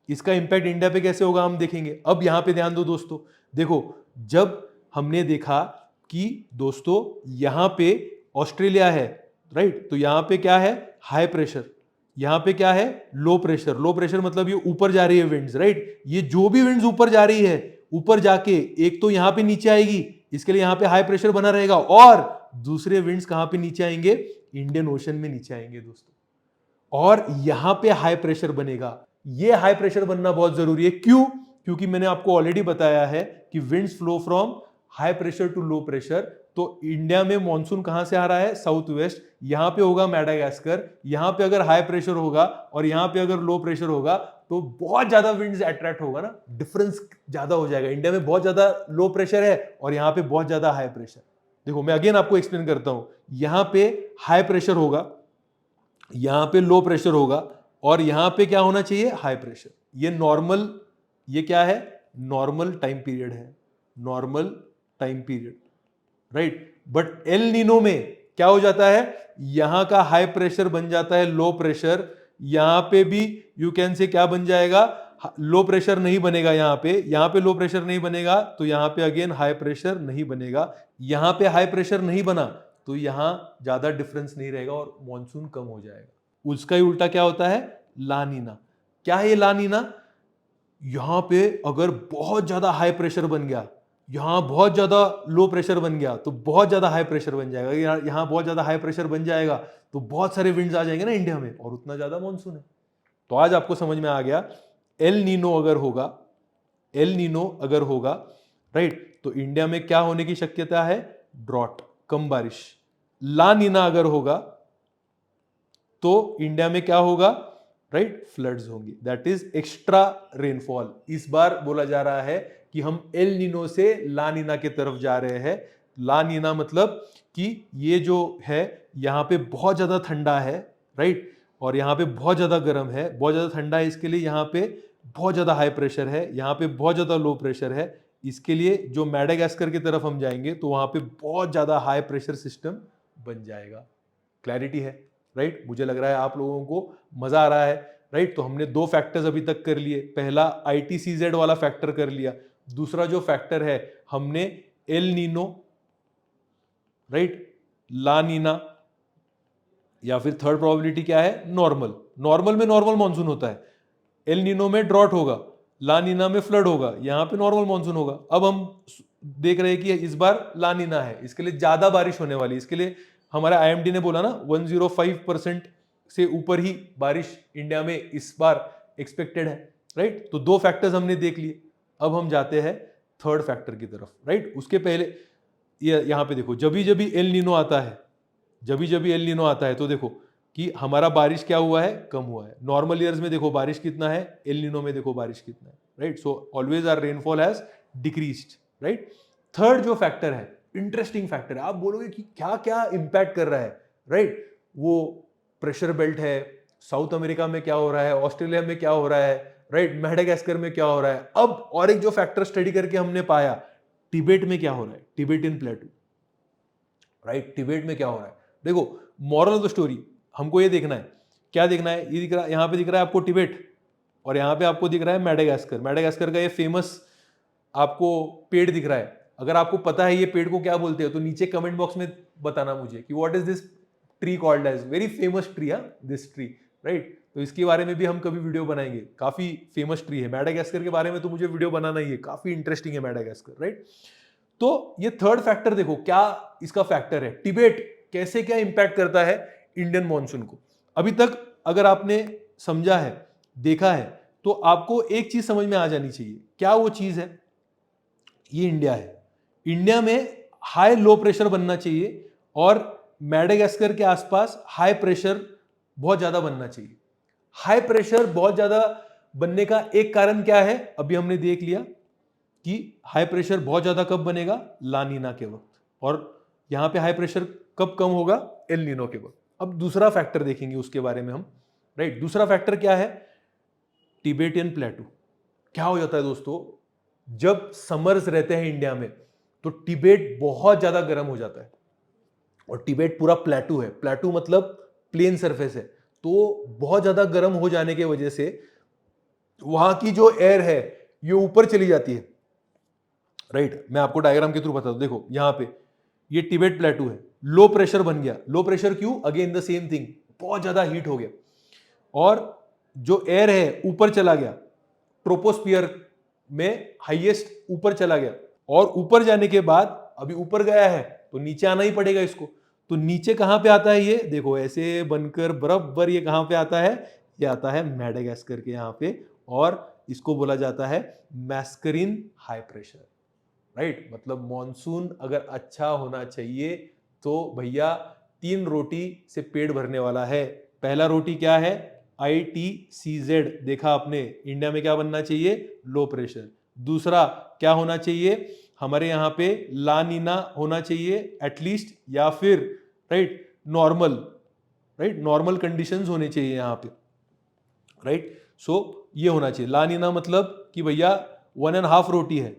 इसका इंपैक्ट इंडिया पे कैसे होगा हम देखेंगे। अब यहां पे ध्यान दो दोस्तों, देखो जब हमने देखा कि दोस्तों यहां पे ऑस्ट्रेलिया है, राइट, तो यहां पे क्या है, हाई प्रेशर, यहां पे क्या है, लो प्रेशर। लो प्रेशर मतलब ये ऊपर जा रही है विंड्स, राइट। ये जो भी विंड्स ऊपर जा रही है, ऊपर जाके एक तो यहां पे नीचे आएगी, इसके लिए यहां पे हाई प्रेशर बना रहेगा, और दूसरे विंड्स कहां पे नीचे आएंगे, इंडियन ओशन में नीचे आएंगे दोस्तों, और यहां पे हाई प्रेशर बनेगा। ये हाई प्रेशर बनना बहुत जरूरी है। क्यों, क्योंकि मैंने आपको ऑलरेडी बताया है कि winds flow from high pressure to low pressure. तो इंडिया में मॉनसून कहां से आ रहा है, साउथ वेस्ट। यहां पे होगा मैडागास्कर। यहां पे अगर हाई प्रेशर होगा और यहां पे अगर लो प्रेशर होगा तो बहुत ज्यादा विंड्स अट्रैक्ट होगा ना, डिफरेंस ज्यादा हो जाएगा। इंडिया में बहुत ज्यादा लो प्रेशर है और यहां पे बहुत ज्यादा हाई प्रेशर। देखो मैं अगेन आपको एक्सप्लेन करता हूं, यहां पे हाई प्रेशर होगा, यहां पे लो प्रेशर होगा, और यहां पे क्या होना चाहिए, हाई प्रेशर। ये नॉर्मल, ये क्या है, नॉर्मल टाइम पीरियड है, normal time period, right. But El Nino में क्या हो जाता है, यहां का हाई प्रेशर बन जाता है लो प्रेशर। यहां पे भी यू कैन से क्या बन जाएगा, लो प्रेशर नहीं बनेगा। यहां पे लो प्रेशर नहीं बनेगा तो यहां पे अगेन हाई प्रेशर नहीं बनेगा। यहां पे हाई प्रेशर नहीं बना तो यहां ज्यादा डिफरेंस नहीं रहेगा और मॉनसून कम हो जाएगा। उसका ही उल्टा क्या होता है, लानीना। क्या है ये लानीना, यहां पे अगर बहुत ज्यादा हाई प्रेशर बन गया, यहां बहुत ज्यादा लो प्रेशर बन गया तो बहुत ज्यादा हाई प्रेशर बन जाएगा। यहां बहुत ज्यादा हाई प्रेशर बन जाएगा तो बहुत सारे विंड्स आ जाएंगे ना इंडिया में, और उतना ज्यादा मॉनसून है। तो आज आपको समझ में आ गया, एल नीनो अगर होगा, एल नीनो अगर होगा, राइट, तो इंडिया में क्या होने की शक्यता है, ड्रॉट, कम बारिश। ला नीना अगर होगा तो इंडिया में क्या होगा, राइट, फ्लड्स होंगे, दैट इज एक्स्ट्रा रेनफॉल। इस बार बोला जा रहा है कि हम एल नीनो से ला नीना की तरफ जा रहे हैं। ला नीना मतलब कि ये जो है यहां पे बहुत ज्यादा ठंडा है, राइट, और यहां पे बहुत ज्यादा गर्म है। बहुत ज्यादा ठंडा है इसके लिए यहां पे बहुत ज्यादा हाई प्रेशर है, यहां पे बहुत ज्यादा लो प्रेशर है। इसके लिए जो मैडागास्कर की तरफ हम जाएंगे तो वहां पे बहुत ज्यादा हाई प्रेशर सिस्टम बन जाएगा। क्लैरिटी है, राइट। मुझे लग रहा है आप लोगों को मजा आ रहा है, राइट। तो हमने दो फैक्टर्स अभी तक कर लिए। पहला ITCZ वाला फैक्टर कर लिया, दूसरा जो फैक्टर है हमने एल नीनो, राइट, ला नीना, या फिर थर्ड प्रोबेबिलिटी क्या है, नॉर्मल। नॉर्मल में नॉर्मल मॉनसून होता है, एल नीनो में ड्रॉट होगा, ला नीना में फ्लड होगा, यहां पे नॉर्मल मॉनसून होगा। अब हम देख रहे हैं कि इस बार ला नीना है, इसके लिए ज्यादा बारिश होने वाली है। इसके लिए हमारा IMD ने बोला ना 105% से ऊपर ही बारिश इंडिया में इस बार एक्सपेक्टेड है, राइट। तो दो फैक्टर्स हमने देख लिए, अब हम जाते हैं थर्ड फैक्टर की तरफ, राइट। उसके पहले यहां पे देखो, जब भी एल नीनो आता है, जब एल नीनो आता है तो देखो कि हमारा बारिश क्या हुआ है, कम हुआ है। नॉर्मल ईयर्स में देखो बारिश कितना है, एल नीनो में देखो बारिश कितना है, right. So always are rainfall has decreased, right. Third जो फैक्टर है, इंटरेस्टिंग फैक्टर है, आप बोलोगे कि क्या क्या इंपैक्ट कर रहा है, राइट। वो प्रेशर बेल्ट है, साउथ अमेरिका में क्या हो रहा है, ऑस्ट्रेलिया में क्या हो रहा है, राइट, मेडागास्कर में क्या हो रहा है। अब और एक जो फैक्टर स्टडी करके हमने पाया, तिबेट में क्या हो रहा है, टिबेटियन प्लेटू, राइट, तिबेट में क्या हो रहा है। देखो मॉरल ऑफ द स्टोरी हमको ये देखना है, क्या देखना है, ये दिख रहा है, यहां पे दिख रहा है आपको तिबेट, और यहां पे आपको दिख रहा है मेडागास्कर। मेडागास्कर का ये फेमस आपको पेड़ दिख रहा है। अगर आपको पता है ये पेड़ को क्या बोलते हैं तो नीचे कमेंट बॉक्स में बताना मुझे कि what is this tree called as, very famous tree, this tree, right. तो इसके बारे में भी हम कभी वीडियो बनाएंगे, काफी फेमस ट्री है। मेडागास्कर के बारे में तो मुझे वीडियो बनाना ही है, काफी इंटरेस्टिंग है मेडागास्कर, राइट। तो ये थर्ड फैक्टर देखो क्या इसका फैक्टर है, तिबेट कैसे क्या इंपैक्ट करता है इंडियन मॉनसून को। अभी तक अगर आपने समझा है, देखा है, तो आपको एक चीज समझ में आ जानी चाहिए। क्या वो चीज है, ये इंडिया है। इंडिया में हाई लो प्रेशर बनना चाहिए और मेडागास्कर के आसपास हाई प्रेशर बहुत ज्यादा बनना चाहिए। हाई प्रेशर बहुत ज्यादा बनने का एक कारण क्या है, अभी हमने देख लिया कि हाई प्रेशर बहुत ज्यादा कब बनेगा, ला नीना के वक्त, और यहां पे हाई प्रेशर कब कम होगा, एल नीनो के वक्त। अब दूसरा फैक्टर देखेंगे उसके बारे में हम, राइट। दूसरा फैक्टर क्या है, टिबेटियन प्लेटू। क्या हो जाता है दोस्तों, जब समर्स रहते हैं इंडिया में तो टिबेट बहुत ज्यादा गर्म हो जाता है, और टिबेट पूरा प्लेटू है, प्लेटू मतलब प्लेन सरफेस है, तो बहुत ज्यादा गर्म हो जाने की वजह से वहां की जो एयर है ये ऊपर चली जाती है, राइट। मैं आपको डायग्राम के थ्रू बता दूं, देखो यहां पे ये टिबेट प्लेटू है, लो प्रेशर बन गया। लो प्रेशर क्यों, अगेन द सेम थिंग, बहुत ज्यादा हीट हो गया और जो एयर है ऊपर चला गया, ट्रोपोस्फियर में हाईएस्ट ऊपर चला गया, और ऊपर जाने के बाद अभी ऊपर गया है तो नीचे आना ही पड़ेगा इसको। तो नीचे कहां पे आता है, ये देखो ऐसे बनकर बराबर ये कहां पे आता है, ये आता है मेडागास्कर के यहां पे, और इसको बोला जाता है मैस्करीन हाई प्रेशर, राइट। मतलब मॉनसून अगर अच्छा होना चाहिए तो भैया 3 रोटी से पेट भरने वाला है। पहला रोटी क्या है, ITCZ, देखा आपने, इंडिया में क्या बनना चाहिए, लो प्रेशर। दूसरा क्या होना चाहिए, हमारे यहां पे ला नीना होना चाहिए एटलीस्ट, या फिर right normal, right normal conditions होने चाहिए यहां पे, राइट। सो ये होना चाहिए ला नीना, मतलब कि भैया 1.5 रोटी है,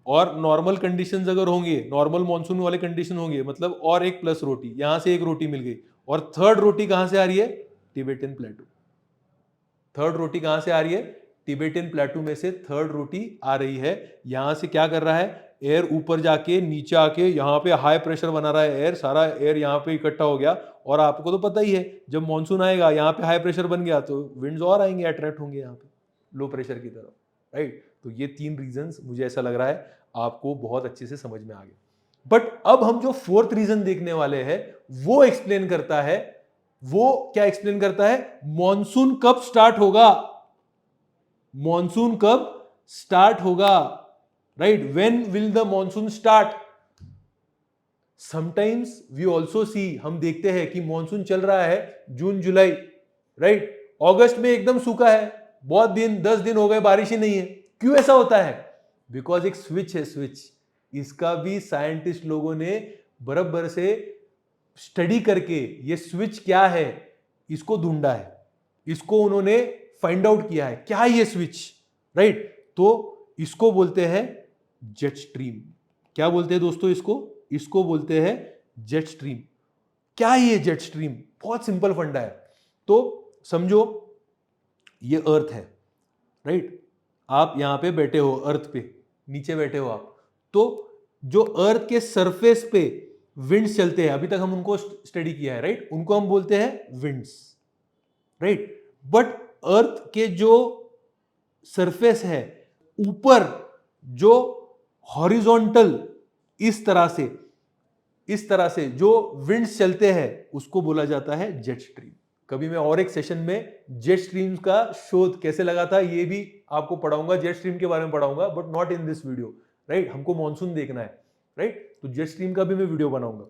और नॉर्मल कंडीशंस अगर होंगे, नॉर्मल मॉनसून वाले कंडीशन होंगे, मतलब और एक प्लस रोटी, यहां से एक रोटी मिल गई। और थर्ड रोटी कहां से आ रही है, टिबेटियन प्लेटू। थर्ड रोटी कहां से आ रही है, टिबेटियन प्लेटू में से थर्ड रोटी आ रही है। यहां से क्या कर रहा है, एयर ऊपर जाके नीचे आके यहां पे हाई प्रेशर बना रहा है, एयर सारा एयर यहां पे इकट्ठा हो गया। और आपको तो पता ही है जब मॉनसून आएगा यहां पे हाई प्रेशर बन गया तो विंड्स और आएंगे, अट्रैक्ट होंगे यहां पे लो प्रेशर की तरफ, राइट। तो ये 3 रीजंस मुझे ऐसा लग रहा है आपको बहुत अच्छे से समझ में आ गए। बट अब हम जो फोर्थ रीजन देखने वाले हैं वो एक्सप्लेन करता है, वो क्या एक्सप्लेन करता है, मॉनसून कब स्टार्ट होगा, मॉनसून कब स्टार्ट होगा, right, when will the monsoon start. Sometimes we also see, हम देखते हैं कि मॉनसून चल रहा है जून जुलाई, राइट, अगस्त में एकदम सूखा है, बहुत दिन 10 दिन हो गए बारिश ही नहीं है। क्यों ऐसा होता है, बिकॉज एक स्विच है, स्विच। इसका भी साइंटिस्ट लोगों ने बराबर से स्टडी करके ये स्विच क्या है इसको ढूंढा है, इसको उन्होंने फाइंड आउट किया है क्या ये स्विच, राइट। तो इसको बोलते हैं जेट स्ट्रीम। क्या बोलते हैं दोस्तों इसको, इसको बोलते हैं जेट स्ट्रीम। क्या ये जेट स्ट्रीम, बहुत सिंपल फंडा है। तो समझो ये अर्थ है, राइट, आप यहां पे बैठे हो, अर्थ पे नीचे बैठे हो आप, तो जो अर्थ के सरफेस पे विंड्स चलते हैं, अभी तक हम उनको स्टडी किया है, राइट, उनको हम बोलते हैं विंड्स, राइट। बट अर्थ के जो सरफेस है ऊपर, जो हॉरिजॉन्टल इस तरह से जो विंड्स चलते हैं उसको बोला जाता है जेट स्ट्रीम। कभी मैं और एक सेशन में जेट स्ट्रीम्स का शोध कैसे लगा था ये भी आपको पढ़ाऊंगा, जेट स्ट्रीम के बारे में पढ़ाऊंगा, but not in this video, right. हमको मॉनसून देखना है, राइट, तो जेट स्ट्रीम का भी मैं वीडियो बनाऊंगा।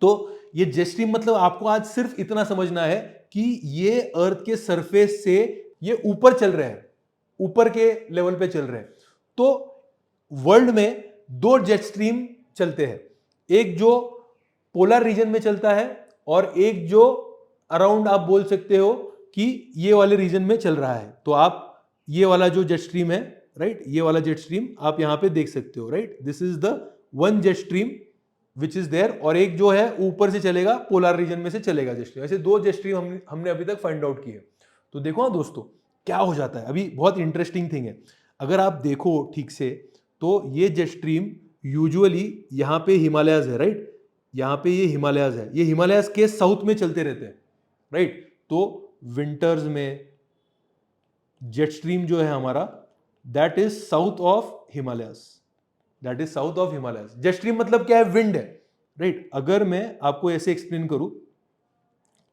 तो ये जेट स्ट्रीम मतलब आपको आज सिर्फ इतना समझना है कि ये अर्थ के सरफेस से ये ऊपर चल रहे हैं, ऊपर के लेवल पे चल रहे हैं। तो वर्ल्ड में दो जेट स्ट्रीम चलते हैं, एक जो पोलर रीजन में चलता है और एक जो अराउंड आप बोल सकते हो कि ये वाले रीजन में चल रहा है। तो आप ये वाला जो जेट स्ट्रीम है, राइट, ये वाला जेट स्ट्रीम आप यहां पे देख सकते हो, right, this is the one jet stream which is there, और एक जो है ऊपर से चलेगा, पोलर रीजन में से चलेगा जेट स्ट्रीम। ऐसे दो जेट स्ट्रीम हमने अभी तक फाइंड आउट किए। तो देखो ना दोस्तों क्या हो जाता है, अभी बहुत इंटरेस्टिंग थिंग है। अगर आप देखो ठीक से तो ये जेट स्ट्रीम यूजुअली यहां पे हिमालयस है, राइट, यहां पे ये हिमालयस है, ये हिमालयस के साउथ में चलते रहते हैं, राइट। तो विंटर्स में जेट स्ट्रीम जो है हमारा that is south of Himalayas, that is south of Himalayas. Jet stream मतलब क्या है, विंड है, राइट। अगर मैं आपको ऐसे एक्सप्लेन करूं,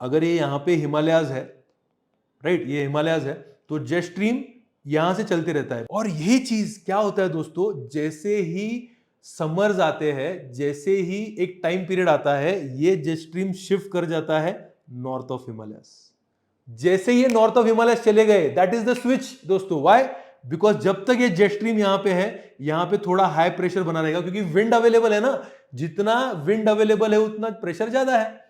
अगर ये यहां पे हिमालयस है, राइट, ये हिमालयस है, तो जेट स्ट्रीम यहां से चलते रहता है। और यही चीज क्या होता है दोस्तों, जैसे ही समर्स आते हैं, जैसे ही एक टाइम पीरियड आता है, ये जेट स्ट्रीम शिफ्ट कर जाता है नॉर्थ ऑफ हिमालयस। जैसे ये नॉर्थ ऑफ हिमालयस चले गए, दैट इज द स्विच दोस्तों। व्हाई? बिकॉज जब तक ये जेट स्ट्रीम यहां पे है, यहां पे थोड़ा हाई प्रेशर बना रहेगा, क्योंकि विंड अवेलेबल है ना, जितना विंड अवेलेबल है उतना प्रेशर ज्यादा है।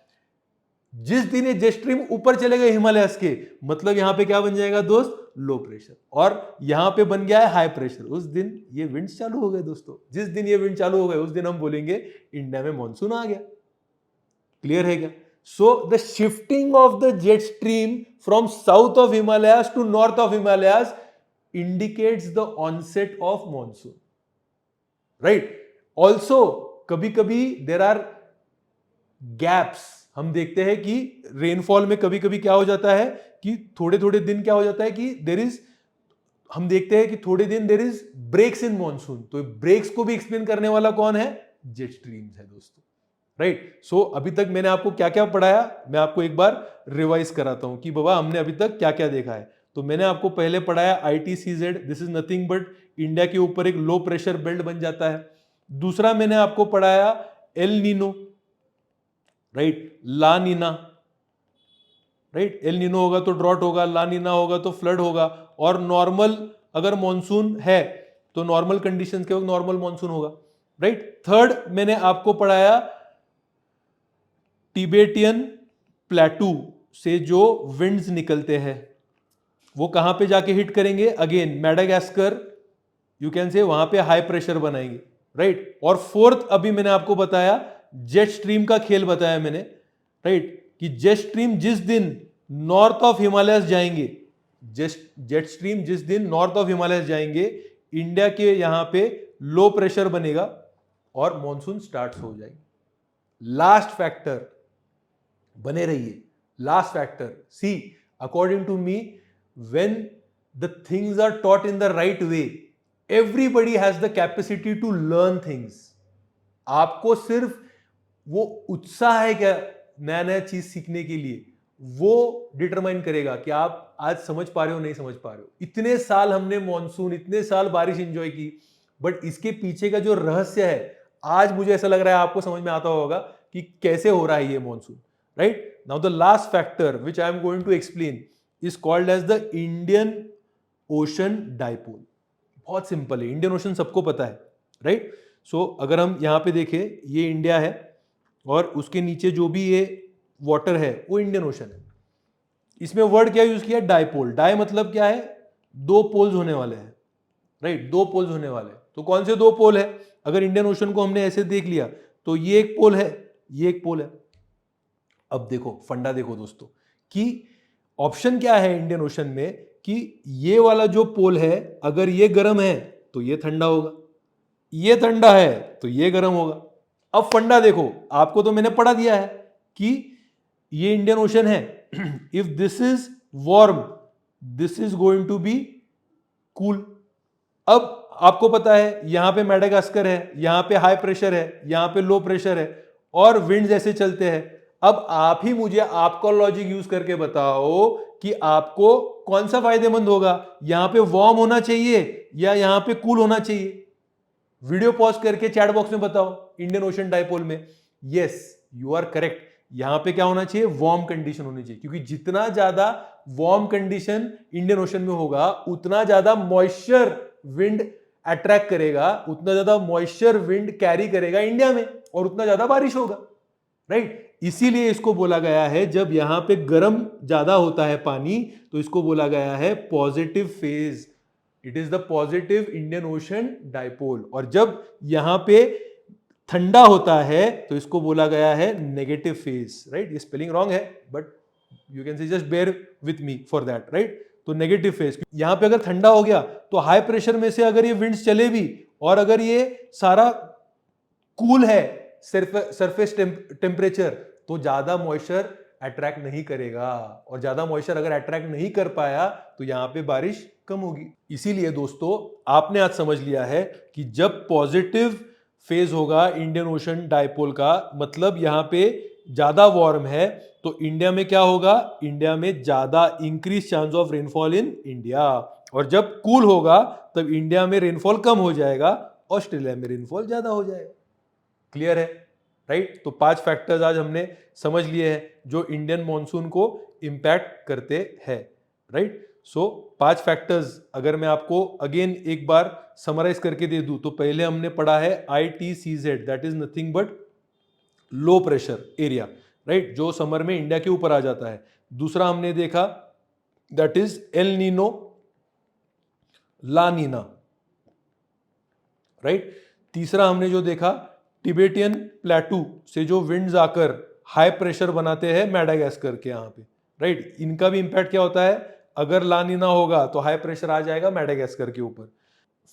जिस दिन ये जेट स्ट्रीम ऊपर चले गए हिमालयस के, मतलब यहां पे क्या बन जाएगा दोस्त, लो प्रेशर, और यहां पे बन गया है हाई प्रेशर, उस दिन ये विंड्स चालू हो गए दोस्तों। जिस दिन ये विंड चालू हो गए उस दिन हम बोलेंगे इंडिया में मॉनसून आ गया। क्लियर है क्या? So the shifting of the jet stream from south of Himalayas to north of Himalayas indicates the onset of monsoon, right? Also कभी कभी there are gaps, हम देखते हैं कि रेनफॉल में कभी कभी क्या हो जाता है कि थोड़े थोड़े दिन क्या हो जाता है कि देर इज, हम देखते हैं कि थोड़े दिन there is breaks in monsoon. तो ब्रेक्स को भी एक्सप्लेन करने वाला कौन है, जेट स्ट्रीम्स है दोस्तों, राइट। सो अभी तक मैंने आपको क्या क्या पढ़ाया, मैं आपको एक बार रिवाइज कराता हूं कि बाबा हमने अभी तक क्या क्या देखा है। तो मैंने आपको पहले पढ़ाया ITCZ, this is nothing but India के ऊपर एक लो प्रेशर बेल्ट बन जाता है। दूसरा मैंने आपको पढ़ाया एल नीनो, राइट, ला नीना, राइट, एल नीनो होगा तो ड्रॉट होगा, ला नीना होगा तो फ्लड होगा, और नॉर्मल अगर मॉनसून है तो नॉर्मल कंडीशंस के वक्त नॉर्मल मॉनसून होगा, राइट। थर्ड मैंने आपको पढ़ाया टिबेटियन प्लेटू से जो विंड्स निकलते हैं वो कहां पे जाके हिट करेंगे, अगेन मैडागास्कर, यू कैन से, वहां पे हाई प्रेशर बनाएंगे, राइट। और फोर्थ अभी मैंने आपको बताया जेट स्ट्रीम का खेल बताया मैंने, राइट, कि जेट स्ट्रीम जिस दिन नॉर्थ ऑफ हिमालयस जाएंगे, जेट स्ट्रीम जिस दिन नॉर्थ ऑफ हिमालयस जाएंगे, इंडिया के यहां पे लो प्रेशर बनेगा और मॉनसून स्टार्ट हो जाएगी। लास्ट फैक्टर, बने रहिए, last factor, see according to me, when the things are taught in the right way, everybody has the capacity to learn things. आपको सिर्फ वो उत्साह है क्या नया नया चीज सीखने के लिए, वो डिटरमाइन करेगा कि आप आज समझ पा रहे हो नहीं समझ पा रहे हो। इतने साल हमने मॉनसून, इतने साल बारिश एंजॉय की, बट इसके पीछे का जो रहस्य है आज मुझे ऐसा लग रहा है आपको समझ में आता होगा कि कैसे हो रहा है ये monsoon, right. Now the last factor which I am going to explain is called as the Indian Ocean Dipole. बहुत सिंपल है, इंडियन ओशन सबको पता है, राइट। सो अगर हम यहां पे देखें, ये इंडिया है और उसके नीचे जो भी ये वाटर है वो इंडियन ओशन है। इसमें वर्ड क्या यूज किया, डाइपोल। डाई मतलब क्या है, दो पोल्स होने वाले हैं, राइट, दो पोल्स होने वाले हैं। तो कौन से दो पोल है, अगर इंडियन ओशन को हमने ऐसे देख लिया तो ये एक पोल है, ये एक पोल है। अब देखो फंडा, देखो दोस्तों कि ऑप्शन क्या है इंडियन ओशन में कि ये वाला जो पोल है अगर ये गर्म है तो ये ठंडा होगा, ये ठंडा है तो ये गर्म होगा। अब फंडा देखो, आपको तो मैंने पढ़ा दिया है कि ये इंडियन ओशन है, if this is warm this is going to be cool. अब आपको पता है यहां पे मैडागास्कर है, यहां पे हाई प्रेशर है, यहां पे लो प्रेशर है और विंड्स ऐसे चलते हैं। अब आप ही मुझे आपका लॉजिक यूज करके बताओ कि आपको कौन सा फायदेमंद होगा, यहां पे वार्म होना चाहिए या यहां पे कूल होना चाहिए। वीडियो पॉज करके चैट बॉक्स में बताओ इंडियन ओशन डाइपोल में। यस, यू आर करेक्ट, यहां पे क्या होना चाहिए, वार्म कंडीशन होनी चाहिए, क्योंकि जितना ज्यादा वार्म कंडीशन इंडियन ओशन में होगा उतना ज्यादा मॉइस्चर विंड अट्रैक्ट करेगा, उतना ज्यादा मॉइस्चर विंड कैरी करेगा इंडिया में और उतना ज्यादा बारिश होगा, राइट। इसीलिए इसको बोला गया है, जब यहां पे गर्म ज्यादा होता है पानी तो इसको बोला गया है positive phase, it is the positive Indian ocean dipole. और जब यहां पे ठंडा होता है तो इसको बोला गया है नेगेटिव फेज, राइट। ये स्पेलिंग रॉन्ग है but you can say just bear with me for that, right. तो नेगेटिव फेज, यहां पे अगर ठंडा हो गया तो हाई प्रेशर में से अगर ये विंड्स चले भी और अगर ये सारा कूल है सरफेस टेम्परेचर, तो ज्यादा मॉइस्चर अट्रैक्ट नहीं करेगा, और ज्यादा मॉइस्चर अगर अट्रैक्ट नहीं कर पाया तो यहां पे बारिश कम होगी। इसीलिए दोस्तों आपने आज समझ लिया है कि जब पॉजिटिव फेज होगा इंडियन ओशन डाइपोल का, मतलब यहां पे ज्यादा वार्म है, तो इंडिया में क्या होगा, इंडिया में ज्यादा increase chance of rainfall in India. और जब कूल होगा तब इंडिया में रेनफॉल कम हो जाएगा, ऑस्ट्रेलिया में रेनफॉल ज्यादा हो जाएगा। क्लियर है, राइट। तो 5 फैक्टर्स आज हमने समझ लिए हैं जो इंडियन मॉनसून को इंपैक्ट करते हैं, राइट। सो 5 फैक्टर्स अगर मैं आपको अगेन एक बार समराइज करके दे दूं, तो पहले हमने पढ़ा है ITCZ, that is nothing but low pressure area, right, जो समर में इंडिया के ऊपर आ जाता है। दूसरा हमने देखा that is El Nino La Nina, right. तीसरा हमने जो देखा टिबेटियन प्लेटू से जो विंड्स आकर हाई प्रेशर बनाते हैं मैडागास्कर के यहाँ पे, राइट। इनका भी इंपैक्ट क्या होता है, अगर ला नीना होगा तो हाई प्रेशर आ जाएगा मैडागास्कर के ऊपर।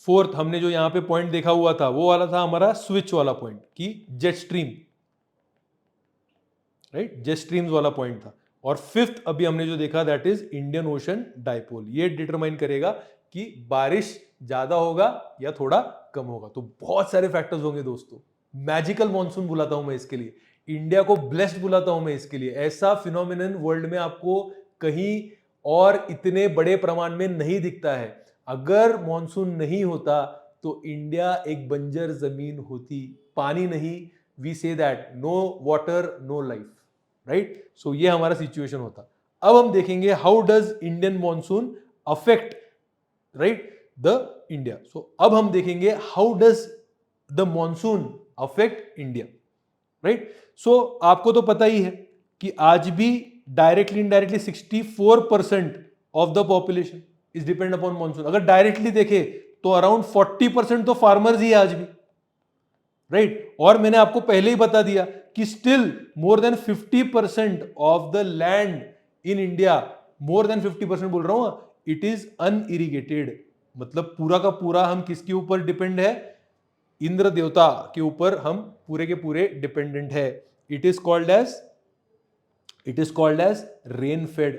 फोर्थ हमने जो यहाँ पे पॉइंट देखा हुआ था वो वाला था हमारा स्विच वाला पॉइंट कि jet stream, right, jet streams वाला पॉइंट था। और फिफ्थ अभी हमने जो देखा that is Indian ocean dipole, ये डिटरमाइन करेगा कि बारिश ज्यादा होगा या थोड़ा कम होगा। तो बहुत सारे फैक्टर्स होंगे दोस्तों। मैजिकल मॉनसून बुलाता हूं मैं इसके लिए, इंडिया को ब्लेस्ड बुलाता हूं मैं इसके लिए। ऐसा फिनोमिनन वर्ल्ड में आपको कहीं और इतने बड़े प्रमाण में नहीं दिखता है। अगर मॉनसून नहीं होता तो इंडिया एक बंजर जमीन होती, पानी नहीं, we say that no water no life, right. So ये हमारा सिचुएशन होता। अब हम देखेंगे how does Indian monsoon affect, right, the India. So अब हम देखेंगे how does the monsoon affect India, right. So आपको तो पता ही है कि आज भी directly indirectly 64% of the population is depend upon monsoon. अगर डायरेक्टली देखे तो अराउंड 40% तो फार्मर्स ही है आज भी, राइट। और मैंने आपको पहले ही बता दिया कि still more than 50% of the land in India, more than 50% बोल रहा हूं, इट इज अनइरिगेटेड। मतलब पूरा का पूरा हम किसके ऊपर डिपेंड है, इंद्र देवता के ऊपर हम पूरे के पूरे डिपेंडेंट है। It is called as rain fed.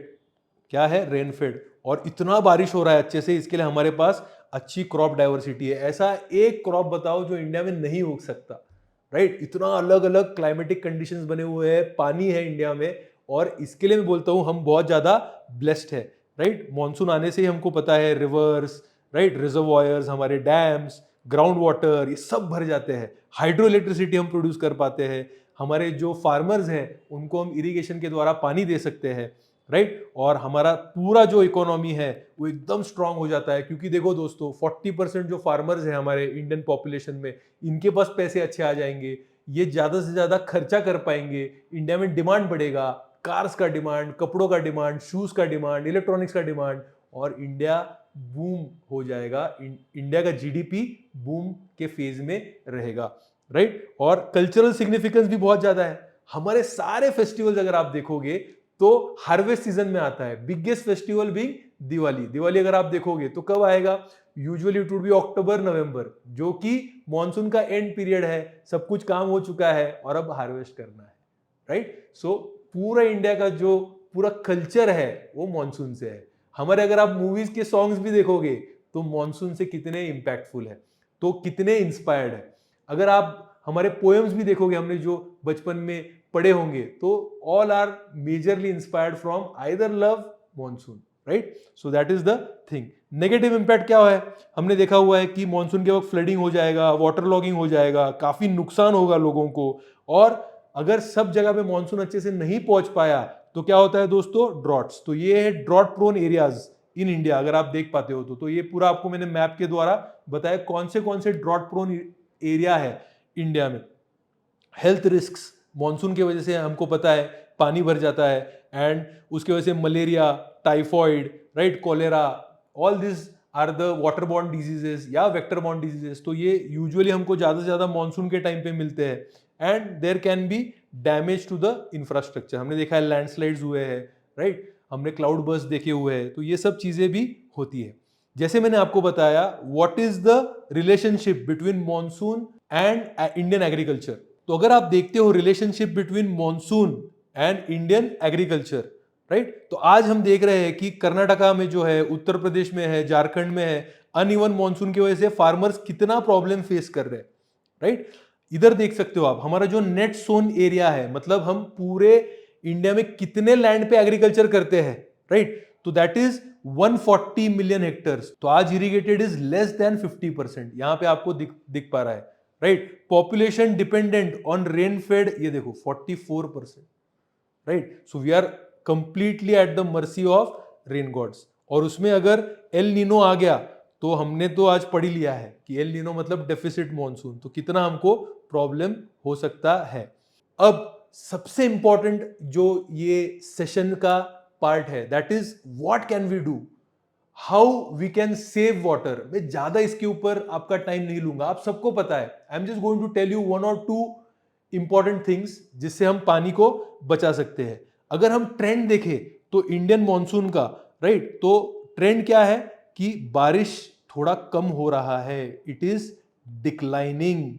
क्या है, रेन फेड। और इतना बारिश हो रहा है अच्छे से, इसके लिए हमारे पास अच्छी क्रॉप डाइवर्सिटी है। ऐसा एक क्रॉप बताओ जो इंडिया में नहीं उग सकता, राइट। इतना अलग अलग क्लाइमेटिक कंडीशंस बने हुए हैं, पानी है इंडिया में, और इसके लिए मैं बोलता हूं हम बहुत ज्यादा ब्लेस्ड है, राइट। मॉनसून आने से ही हमको पता है रिवर्स, राइट, रिजर्वॉयर्स, हमारे डैम्स, ग्राउंड वाटर, ये सब भर जाते हैं। हाइड्रो इलेक्ट्रिसिटी हम प्रोड्यूस कर पाते हैं। हमारे जो फार्मर्स हैं उनको हम इरिगेशन के द्वारा पानी दे सकते हैं, राइट। और हमारा पूरा जो इकोनॉमी है वो एकदम स्ट्रांग हो जाता है, क्योंकि देखो दोस्तों 40% जो फार्मर्स हैं हमारे इंडियन पॉपुलेशन में, इनके पास पैसे अच्छे आ जाएंगे, ये ज्यादा से ज्यादा खर्चा कर पाएंगे, इंडिया में डिमांड बढ़ेगा, कार्स का डिमांड, कपड़ों का डिमांड, शूज का डिमांड, इलेक्ट्रॉनिक्स का डिमांड, और इंडिया बूम हो जाएगा। इंडिया का जीडीपी बूम के फेज में रहेगा, राइट। और कल्चरल सिग्निफिकेंस भी बहुत ज्यादा है। हमारे सारे फेस्टिवल्स अगर आप देखोगे तो हार्वेस्ट सीजन में आता है। बिगेस्ट फेस्टिवल भी दिवाली। दिवाली अगर आप देखोगे तो कब आएगा, यूजुअली इट वुड बी अक्टूबर नवंबर, जो कि मॉनसून का एंड पीरियड है, सब कुछ काम हो चुका है और अब हार्वेस्ट करना है, राइट। सो पूरा इंडिया का जो पूरा कल्चर है वो मॉनसून से है। हमारे अगर आप मूवीज के सॉन्ग्स भी देखोगे तो मॉनसून से कितने इंपैक्टफुल है, तो कितने इंस्पायर्ड है। अगर आप हमारे पोएम्स भी देखोगे, हमने जो बचपन में पढ़े होंगे तो all are majorly inspired from either love monsoon, right? So that is the thing. Negative impact क्या है? हमने देखा हुआ है कि मॉनसून के वक्त फ्लडिंग हो जाएगा, वाटर लॉगिंग हो जाएगा, काफी नुकसान होगा लोगों को। और अगर सब जगह पे मॉनसून अच्छे से नहीं पहुंच पाया तो क्या होता है दोस्तों? ड्रॉट्स। तो ये है drought prone areas in India, अगर आप देख पाते हो तो ये पूरा आपको मैंने मैप के द्वारा बताया कौन से ड्रॉट प्रोन एरिया है इंडिया में। हेल्थ रिस्क्स, मॉनसून की वजह से हमको पता है पानी भर जाता है, एंड उसकी वजह से malaria, typhoid, right, cholera, all this are the water borne diseases या वेक्टर बॉर्न डिजीजेस। तो ये यूजुअली हमको ज्यादा से ज्यादा मॉनसून के टाइम पे मिलते हैं, and there can be damage to the infrastructure. हमने देखा है लैंडस्लाइड्स हुए हैं, राइट, हमने क्लाउड बर्स्ट देखे हुए हैं, तो ये सब चीजें भी होती है। जैसे मैंने आपको बताया what is the relationship between monsoon and Indian agriculture. तो अगर आप देखते हो relationship between monsoon and Indian agriculture, right, तो आज हम देख रहे हैं कि कर्नाटका में जो है, उत्तर प्रदेश में है, झारखंड में है, अनइवन मॉनसून की वजह से फार्मर्स कितना प्रॉब्लम फेस कर रहे हैं, राइट। इधर देख सकते हो आप, हमारा जो नेट सोन एरिया है, मतलब हम पूरे इंडिया में कितने लैंड पे एग्रीकल्चर करते हैं, राइट, तो दैट इज 140 मिलियन हेक्टर्स। तो आज इरिगेटेड इज लेस देन 50%, यहां पे आपको दिख पा रहा है, right. Population dependent on rain fed, ये देखो 44%, right. So we are completely at the mercy of rain gods. और उसमें अगर एल नीनो आ गया तो हमने तो आज पढ़ ही लिया है कि एल नीनो मतलब डेफिसिट मॉनसून, तो कितना हमको प्रॉब्लम हो सकता है। अब सबसे इंपॉर्टेंट जो ये सेशन का पार्ट है, that is what can we do, how we can save water. मैं ज्यादा इसके ऊपर आपका टाइम नहीं लूंगा, आप सबको पता है। I am just going to tell you 1 और 2 इंपॉर्टेंट थिंग्स जिससे हम पानी को बचा सकते हैं। अगर हम ट्रेंड देखें तो इंडियन मॉनसून का, राइट, तो ट्रेंड क्या है कि बारिश थोड़ा कम हो रहा है, it is declining,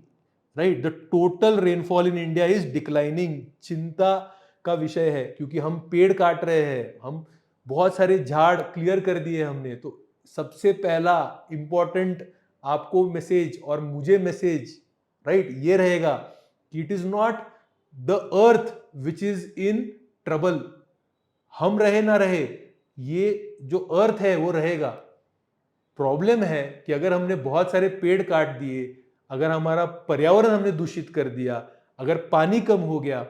right. The total rainfall in India is declining. चिंता का विषय है क्योंकि हम पेड़ काट रहे हैं, हम बहुत सारे झाड़ क्लियर कर दिए हमने। तो सबसे पहला इंपॉर्टेंट आपको मैसेज और मुझे मैसेज, राइट, ये रहेगा कि it is not the earth which is in trouble. हम रहे ना रहे, ये जो अर्थ है वो रहेगा। प्रॉब्लम है कि अगर हमने बहुत सारे पेड़ काट दिए, अगर हमारा पर्यावरण हमने दूषित कर दिया, अगर पानी कम हो गया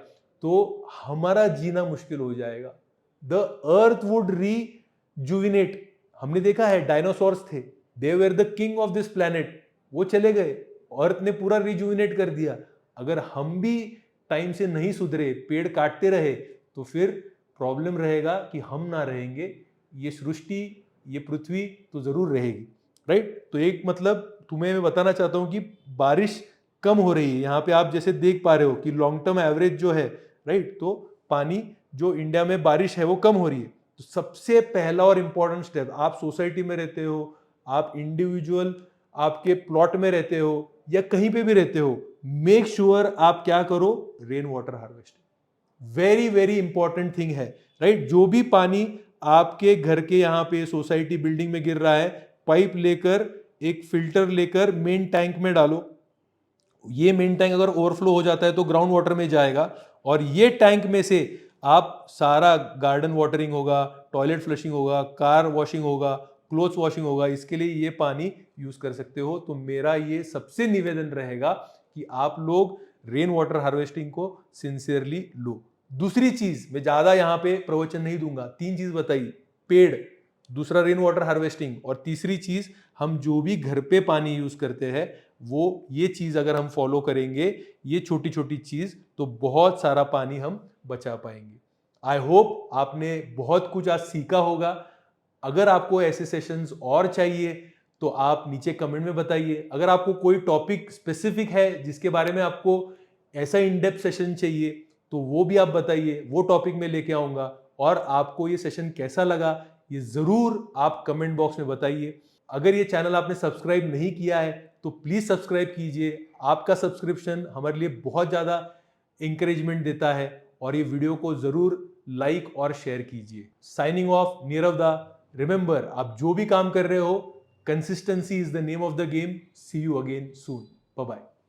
तो हमारा जीना मुश्किल हो जाएगा। The earth would rejuvenate. हमने देखा है डायनासोर्स थे, they were the king of this planet, वो चले गए, अर्थ ने पूरा रिजुविनेट कर दिया। अगर हम भी टाइम से नहीं सुधरे, पेड़ काटते रहे, तो फिर प्रॉब्लम रहेगा कि हम ना रहेंगे, ये सृष्टि, ये पृथ्वी तो जरूर रहेगी, राइट। तो एक मतलब तुम्हें मैं बताना चाहता हूं कि बारिश कम हो रही है। यहाँ पे आप जैसे देख पा रहे हो कि लॉन्ग टर्म एवरेज जो है, राइट, तो पानी जो इंडिया में बारिश है वो कम हो रही है। तो सबसे पहला और इंपॉर्टेंट स्टेप, आप सोसाइटी में रहते हो, आप इंडिविजुअल आपके प्लॉट में रहते हो या कहीं पे भी रहते हो, मेक श्योर आप क्या करो, rain water harvesting. Very very important thing है, राइट। जो भी पानी आपके घर के यहाँ पे सोसाइटी बिल्डिंग में गिर रहा है, पाइप लेकर, एक फिल्टर लेकर मेन टैंक में डालो। ये मेन टैंक अगर ओवरफ्लो हो जाता है तो ग्राउंड वाटर में जाएगा, और ये टैंक में से आप सारा गार्डन वाटरिंग होगा, टॉयलेट फ्लशिंग होगा, कार वॉशिंग होगा, क्लोथ्स वॉशिंग होगा, इसके लिए ये पानी यूज कर सकते हो। तो मेरा ये सबसे निवेदन रहेगा कि आप लोग रेन वाटर हार्वेस्टिंग को सिंसियरली लो। दूसरी चीज, मैं ज्यादा यहाँ पे प्रवचन नहीं दूंगा, 3 चीज बताई, पेड़, दूसरा रेन वाटर हार्वेस्टिंग, और तीसरी चीज हम जो भी घर पे पानी यूज करते हैं वो, ये चीज अगर हम फॉलो करेंगे, ये छोटी छोटी चीज, तो बहुत सारा पानी हम बचा पाएंगे। आई होप आपने बहुत कुछ आज सीखा होगा। अगर आपको ऐसे सेशंस और चाहिए तो आप नीचे कमेंट में बताइए। अगर आपको कोई टॉपिक स्पेसिफिक है जिसके बारे में आपको ऐसा इन डेप्थ सेशन चाहिए तो वो भी आप बताइए, वो टॉपिक में लेके आऊंगा। और आपको ये सेशन कैसा लगा ये जरूर आप कमेंट बॉक्स में बताइए। अगर ये चैनल आपने सब्सक्राइब नहीं किया है तो प्लीज सब्सक्राइब कीजिए। आपका सब्सक्रिप्शन हमारे लिए बहुत ज्यादा इंकरेजमेंट देता है, और ये वीडियो को जरूर लाइक और शेयर कीजिए। साइनिंग ऑफ, नीरव दा। रिमेंबर, आप जो भी काम कर रहे हो, consistency is the name of the game. See you again soon. Bye bye.